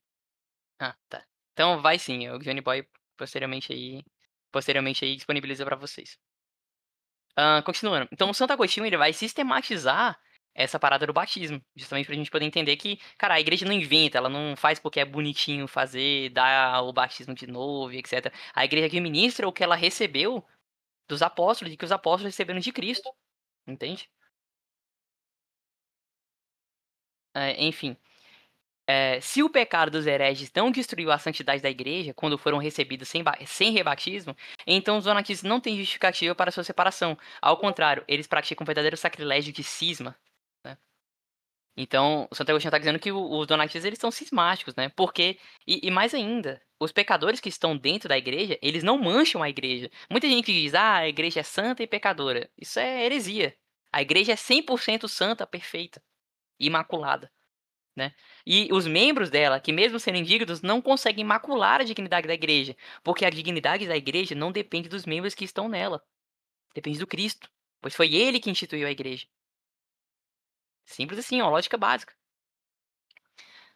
Ah, tá. Então vai sim. O Johnny Boy posteriormente aí disponibiliza para vocês. Continuando. Então o Santo Agostinho ele vai sistematizar essa parada do batismo, justamente pra gente poder entender que, cara, a igreja não inventa, ela não faz porque é bonitinho fazer, dar o batismo de novo, e etc. A igreja administra o que ela recebeu dos apóstolos, e que os apóstolos receberam de Cristo, entende? Enfim. Se o pecado dos hereges não destruiu a santidade da igreja quando foram recebidos sem rebatismo, então os donatistas não têm justificativa para sua separação. Ao contrário, eles praticam um verdadeiro sacrilégio de cisma, né? Então, o Santo Agostinho está dizendo que os donatistas eles são cismáticos, né? Porque, e mais ainda, os pecadores que estão dentro da igreja, eles não mancham a igreja. Muita gente diz, a igreja é santa e pecadora. Isso é heresia. A igreja é 100% santa, perfeita, imaculada, né? E os membros dela, que mesmo sendo indignos, não conseguem macular a dignidade da igreja, porque a dignidade da igreja não depende dos membros que estão nela, depende do Cristo, pois foi ele que instituiu a igreja. Simples assim, ó, lógica básica,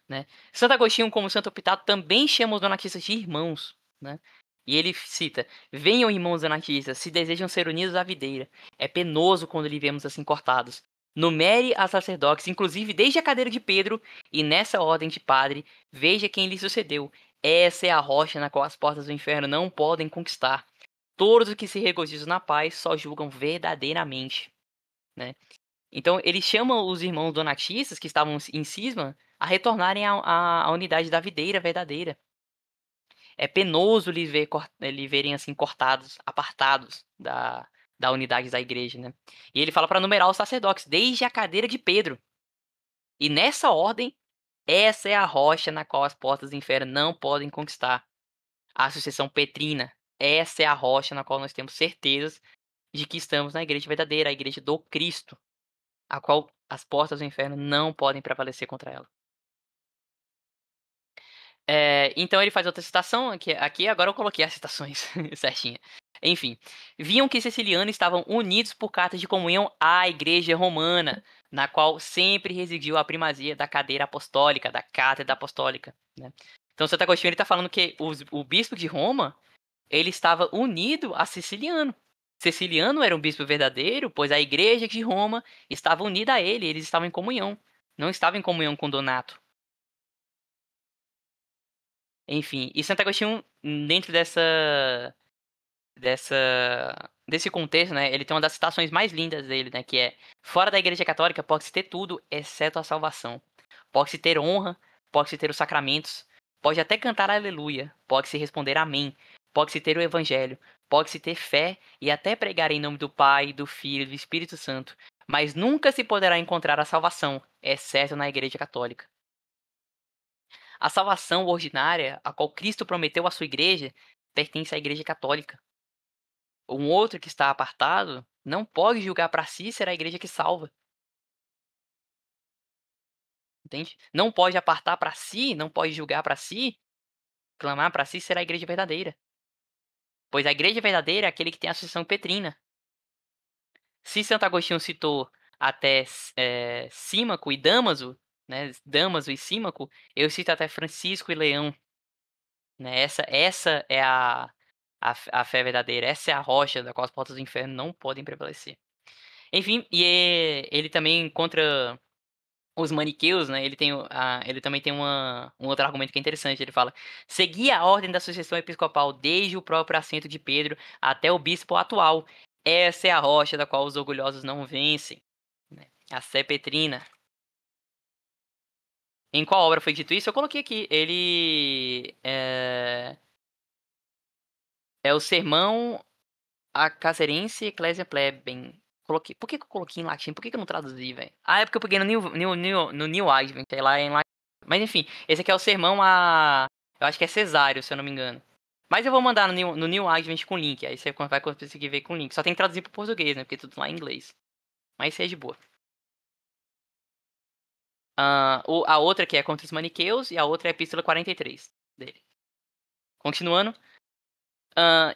né? Santo Agostinho, como Santo Optato, também chama os donatistas de irmãos, né? E ele cita: venham, irmãos donatistas, se desejam ser unidos à videira. É penoso quando lhe vemos assim cortados. Numere a sacerdotes, inclusive desde a cadeira de Pedro, e nessa ordem de padre, veja quem lhe sucedeu. Essa é a rocha na qual as portas do inferno não podem conquistar. Todos os que se regozijam na paz só julgam verdadeiramente, né? Então, ele chama os irmãos donatistas que estavam em cisma a retornarem à unidade da videira verdadeira. É penoso lhe verem assim cortados, apartados da unidade da igreja, né? E ele fala para numerar os sacerdotes, desde a cadeira de Pedro. E nessa ordem, essa é a rocha na qual as portas do inferno não podem conquistar. A sucessão petrina. Essa é a rocha na qual nós temos certezas de que estamos na igreja verdadeira, a igreja do Cristo, a qual as portas do inferno não podem prevalecer contra ela. Então ele faz outra citação, aqui agora eu coloquei as citações certinha. Enfim, viam que Ceciliano estavam unidos por carta de comunhão à Igreja Romana, na qual sempre residiu a primazia da cadeira apostólica, da cátedra apostólica, né? Então Santo Agostinho está falando que o bispo de Roma ele estava unido a Ceciliano. Ceciliano era um bispo verdadeiro, pois a Igreja de Roma estava unida a ele, eles estavam em comunhão, não estavam em comunhão com Donato. Enfim, e Santo Agostinho, dentro dessa, desse contexto, né, ele tem uma das citações mais lindas dele, né, que é: fora da Igreja Católica pode-se ter tudo, exceto a salvação. Pode-se ter honra, pode-se ter os sacramentos, pode até cantar aleluia, pode-se responder amém, pode-se ter o evangelho, pode-se ter fé e até pregar em nome do Pai, do Filho e do Espírito Santo, mas nunca se poderá encontrar a salvação, exceto na Igreja Católica. A salvação ordinária, a qual Cristo prometeu à sua igreja, pertence à Igreja Católica. Um outro que está apartado não pode julgar para si ser a igreja que salva, entende? Não pode apartar para si, não pode julgar para si, clamar para si ser a igreja verdadeira. Pois a igreja verdadeira é aquele que tem a sucessão petrina. Se Santo Agostinho citou até Símaco e Damaso, né, Damaso e Símaco, eu cito até Francisco e Leão, né? Essa é a fé verdadeira, essa é a rocha da qual as portas do inferno não podem prevalecer. Enfim, ele também contra os maniqueus, né? Ele também tem um outro argumento que é interessante. Ele fala: seguia a ordem da sucessão episcopal desde o próprio assento de Pedro até o bispo atual. Essa é a rocha da qual os orgulhosos não vencem, né? A sé petrina. Em qual obra foi dito isso? Eu coloquei aqui. Ele é o sermão a Cacerense Ecclesia Plebem. Coloquei. Por que eu coloquei em latim? Por que eu não traduzi, velho? Ah, é porque eu peguei no New Advent, sei lá em latim. Mas enfim, esse aqui é o sermão a. Eu acho que é Cesário, se eu não me engano. Mas eu vou mandar no New Advent com link. Aí você vai conseguir ver com link. Só tem que traduzir pro português, né? Porque tudo lá é em inglês. Mas seja de boa. A outra que é contra os maniqueus e a outra é a Epístola 43 dele. Continuando.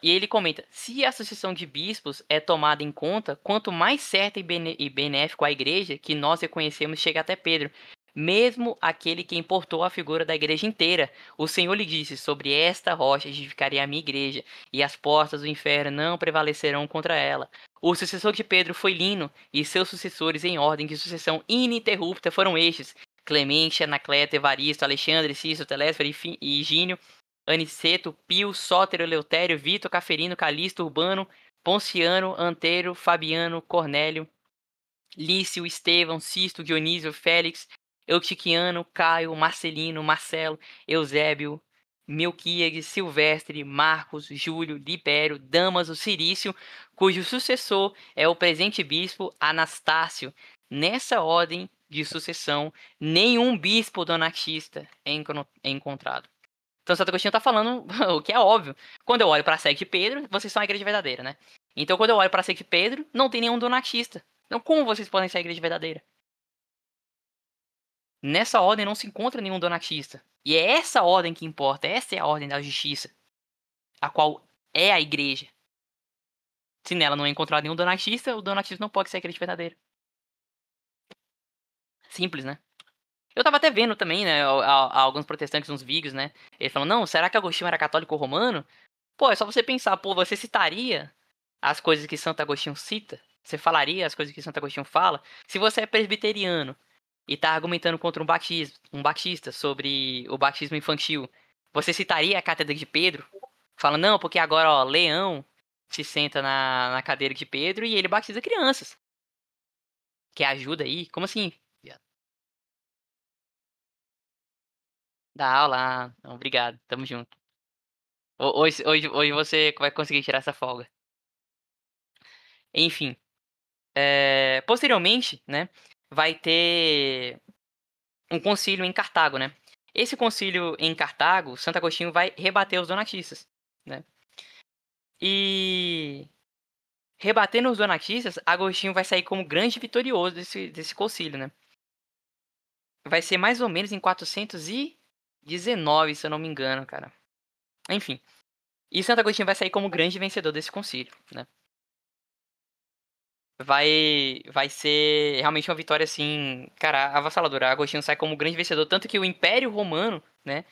E ele comenta: se a sucessão de bispos é tomada em conta, quanto mais certa e benéfico a igreja que nós reconhecemos chega até Pedro, mesmo aquele que importou a figura da igreja inteira. O Senhor lhe disse: sobre esta rocha edificarei a minha igreja, e as portas do inferno não prevalecerão contra ela. O sucessor de Pedro foi Lino, e seus sucessores em ordem de sucessão ininterrupta foram estes: Clemente, Anacleto, Evaristo, Alexandre, Cício, Telésforo e Higínio, Aniceto, Pio, Sótero, Eleutério, Vitor, Caferino, Calixto, Urbano, Ponciano, Antero, Fabiano, Cornélio, Lício, Estevão, Cisto, Dionísio, Félix, Eutiquiano, Caio, Marcelino, Marcelo, Eusébio, Melquíades, Silvestre, Marcos, Júlio, Libério, Damaso, Cirício, cujo sucessor é o presente bispo Anastácio. Nessa ordem de sucessão, nenhum bispo donatista é encontrado. Então, Santo Agostinho está falando o que é óbvio. Quando eu olho para a sede de Pedro, vocês são a igreja verdadeira, né? Então, quando eu olho para a sede de Pedro, não tem nenhum donatista. Então, como vocês podem ser a igreja verdadeira? Nessa ordem não se encontra nenhum donatista. E é essa ordem que importa. Essa é a ordem da justiça, a qual é a igreja. Se nela não é encontrado nenhum donatista, o donatismo não pode ser a igreja verdadeira. Simples, né? Eu tava até vendo também, né, alguns protestantes, uns vídeos, né? Eles falam, não, será que Agostinho era católico romano? Pô, é só você pensar, pô, você citaria as coisas que Santo Agostinho cita? Você falaria as coisas que Santo Agostinho fala? Se você é presbiteriano e tá argumentando contra um batista sobre o batismo infantil, você citaria a cátedra de Pedro? Fala, não, porque agora, ó, Leão se senta na cadeira de Pedro e ele batiza crianças. Quer ajuda aí? Como assim? Dá aula. Não, obrigado. Tamo junto. Hoje você vai conseguir tirar essa folga. Enfim. Posteriormente, né, vai ter um concílio em Cartago, né? Esse concílio em Cartago, Santo Agostinho vai rebater os donatistas, né? E rebatendo os donatistas, Agostinho vai sair como grande vitorioso desse concílio, né? Vai ser mais ou menos em 419, se eu não me engano, cara. Enfim. E Santo Agostinho vai sair como grande vencedor desse concílio, né? Vai ser realmente uma vitória, assim, cara, avassaladora. Agostinho sai como grande vencedor, tanto que o Império Romano, né,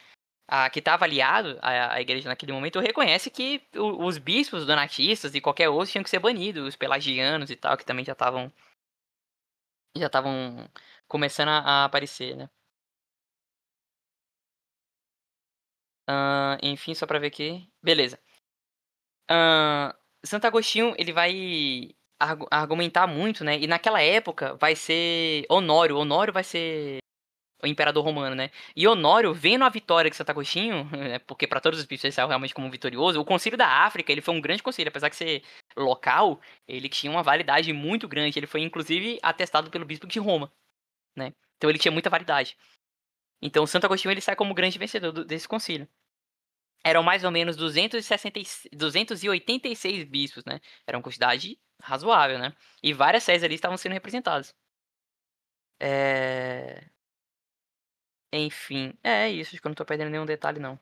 que estava aliado à igreja naquele momento, reconhece que os bispos donatistas e qualquer outro tinham que ser banidos, os pelagianos e tal, que também já estavam começando a aparecer, né. Enfim, só pra ver aqui. Beleza. Santo Agostinho, ele vai argumentar muito, né? E naquela época vai ser Honório. Honório vai ser o imperador romano, né? E Honório, vendo a vitória de Santo Agostinho, porque para todos os bispos ele saiu realmente como vitorioso, o Concílio da África, ele foi um grande concílio, apesar de ser local, ele tinha uma validade muito grande. Ele foi inclusive atestado pelo bispo de Roma, né? Então ele tinha muita validade. Então Santo Agostinho ele sai como grande vencedor desse concílio. Eram mais ou menos 286 bispos, né? Era uma quantidade razoável, né? E várias séries ali estavam sendo representadas. É... Enfim, é isso. Acho que eu não tô perdendo nenhum detalhe, não.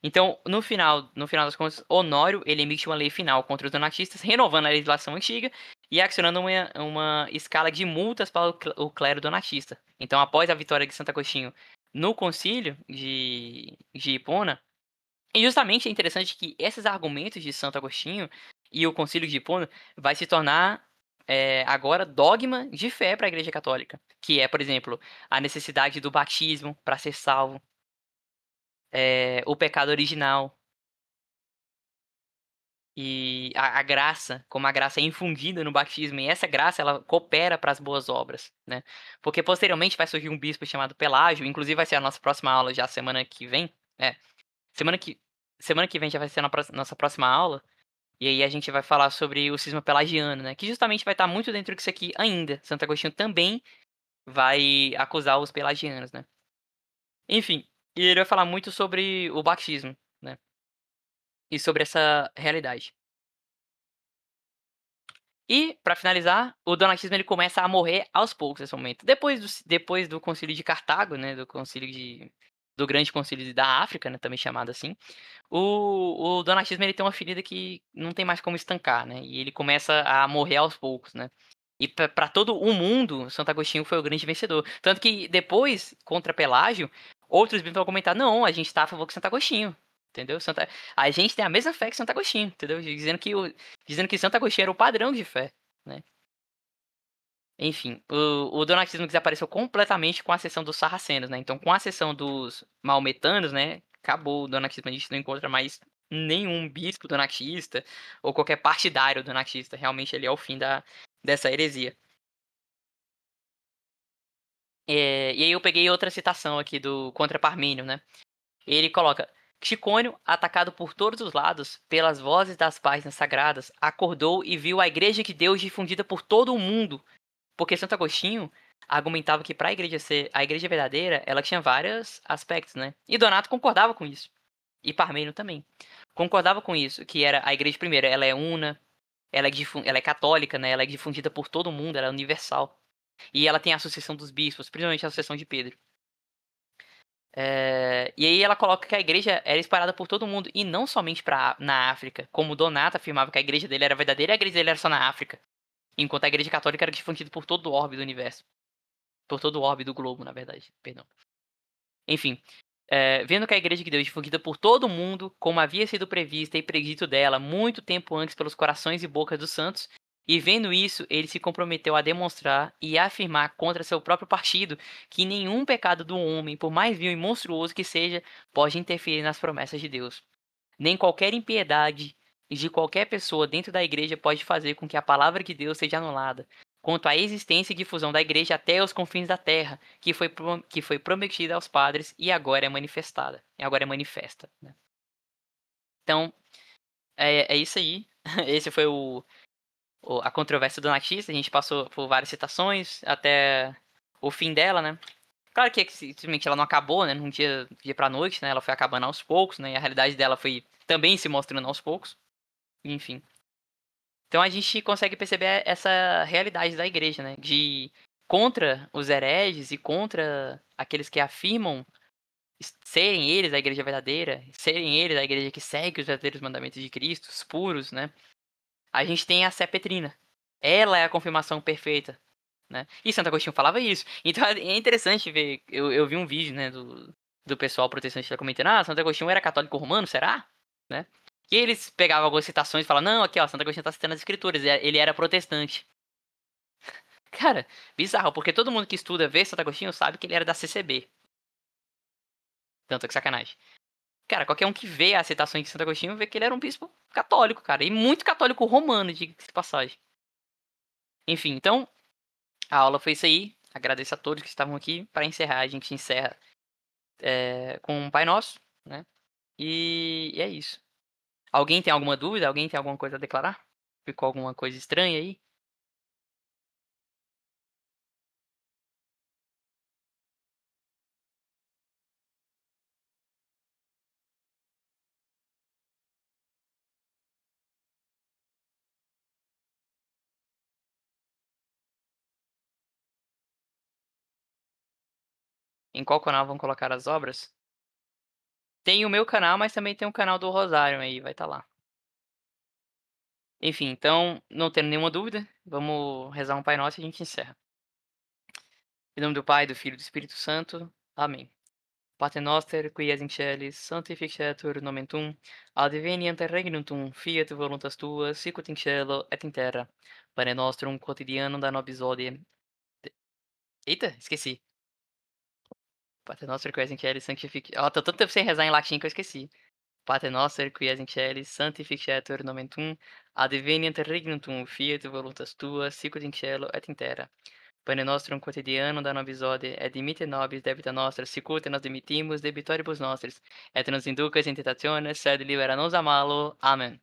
Então, no final das contas, Honório ele emite uma lei final contra os donatistas, renovando a legislação antiga e acionando uma escala de multas para o clero donatista. Então, após a vitória de Santo Agostinho no concílio de Hipona, e justamente é interessante que esses argumentos de Santo Agostinho e o Concílio de Hipona vai se tornar agora dogma de fé para a Igreja Católica, que é, por exemplo, a necessidade do batismo para ser salvo, o pecado original e a graça, como a graça é infundida no batismo, e essa graça ela coopera para as boas obras, né? Porque posteriormente vai surgir um bispo chamado Pelágio, inclusive vai ser a nossa próxima aula já semana que vem. Semana que semana que vem já vai ser a nossa próxima aula. E aí a gente vai falar sobre o cisma pelagiano, né? Que justamente vai estar muito dentro disso aqui ainda. Santo Agostinho também vai acusar os pelagianos, né? Enfim, e ele vai falar muito sobre o batismo, né? E sobre essa realidade. E, para finalizar, o donatismo ele começa a morrer aos poucos nesse momento. Depois do concílio de Cartago, né? Do grande concílio da África, né? Também chamado assim. O donatismo ele tem uma ferida que não tem mais como estancar, né? E ele começa a morrer aos poucos, né? E para todo o mundo, Santo Agostinho foi o grande vencedor. Tanto que depois, contra Pelágio, outros vão comentar: não, a gente está a favor com Santo Agostinho. Entendeu? A gente tem a mesma fé que Santo Agostinho, entendeu? Dizendo que Santo Agostinho era o padrão de fé, né? Enfim, o donatismo desapareceu completamente com a ascensão dos sarracenos, né? Então, com a ascensão dos maometanos, né? Acabou o donatismo. A gente não encontra mais nenhum bispo donatista ou qualquer partidário donatista. Realmente, ele é o fim dessa heresia. E aí eu peguei outra citação aqui do contra Parmênio, né? Ele coloca: Chicônio, atacado por todos os lados pelas vozes das páginas sagradas, acordou e viu a Igreja de Deus difundida por todo o mundo. Porque Santo Agostinho argumentava que para a igreja ser a igreja verdadeira, ela tinha vários aspectos, né? E Donato concordava com isso. E Parmênio também. Concordava com isso, que era a igreja primeira, ela é una, ela é católica, né? Ela é difundida por todo o mundo, ela é universal. E ela tem a sucessão dos bispos, principalmente a sucessão de Pedro. E aí ela coloca que a igreja era espalhada por todo mundo, e não somente na África, como Donato afirmava que a igreja dele era verdadeira e a igreja dele era só na África. Enquanto a igreja católica era difundida por todo o orbe do universo. Por todo o orbe do globo, na verdade. Perdão. Enfim, vendo que a igreja de Deus é difundida por todo o mundo, como havia sido prevista e predito dela muito tempo antes pelos corações e bocas dos santos, e vendo isso, ele se comprometeu a demonstrar e afirmar contra seu próprio partido que nenhum pecado do homem, por mais vil e monstruoso que seja, pode interferir nas promessas de Deus. Nem qualquer impiedade de qualquer pessoa dentro da igreja pode fazer com que a palavra de Deus seja anulada, quanto à existência e difusão da igreja até os confins da terra, que foi prometida aos padres e agora é manifestada. E agora é manifesta. Né? Então, é isso aí. Esse foi a controvérsia do Donatista. A gente passou por várias citações até o fim dela, né? Claro que simplesmente ela não acabou, né? Num dia pra noite, né? Ela foi acabando aos poucos, né? E a realidade dela foi também se mostrando aos poucos. Enfim. Então a gente consegue perceber essa realidade da igreja, né? De contra os hereges e contra aqueles que afirmam serem eles a igreja verdadeira, serem eles a igreja que segue os verdadeiros mandamentos de Cristo, os puros, né? A gente tem a Sé Petrina. Ela é a confirmação perfeita, né? E Santo Agostinho falava isso. Então é interessante ver. Eu vi um vídeo, né, do pessoal protestante comentando: Santo Agostinho era católico romano, será? Né? E eles pegavam algumas citações e falavam: não, aqui ó, Santo Agostinho tá citando as escrituras, ele era protestante. Cara, bizarro, porque todo mundo que estuda, vê Santo Agostinho, sabe que ele era da CCB. Tanto que sacanagem. Cara, qualquer um que vê as citações de Santo Agostinho vê que ele era um bispo católico, cara. E muito católico romano, de passagem. Enfim, então, a aula foi isso aí. Agradeço a todos que estavam aqui. Para encerrar, a gente encerra com o Pai Nosso, né? E é isso. Alguém tem alguma dúvida? Alguém tem alguma coisa a declarar? Ficou alguma coisa estranha aí? Em qual canal vão colocar as obras? Tem o meu canal, mas também tem o canal do Rosário aí, vai estar lá. Enfim, então, não tendo nenhuma dúvida, vamos rezar um Pai Nosso e a gente encerra. Em nome do Pai, do Filho e do Espírito Santo. Amém. Pater noster, qui es in celis, sanctificetur nomen tuum, adveniat regnum tuum, fiat voluntas tua, sicut in cielo et in terra. Pane nostrum quotidianum da nobis hodie. Eita, esqueci. Pater noster, qui es in celis, sanctificetur... Ó, tô tanto tempo sem rezar em latim que eu esqueci. Pater noster, qui es in celis, sanctificetur nomen tuum, adveniat regnum tuum, fiat voluntas tua, sicut in cielo et in terra. Pane nostrum quotidianum da nobis hodie, et dimitte nobis debita nostra, sicut nos dimittimus debitoribus nostris, et nos inducas in tentationes, sed libera nos a malo. Amen.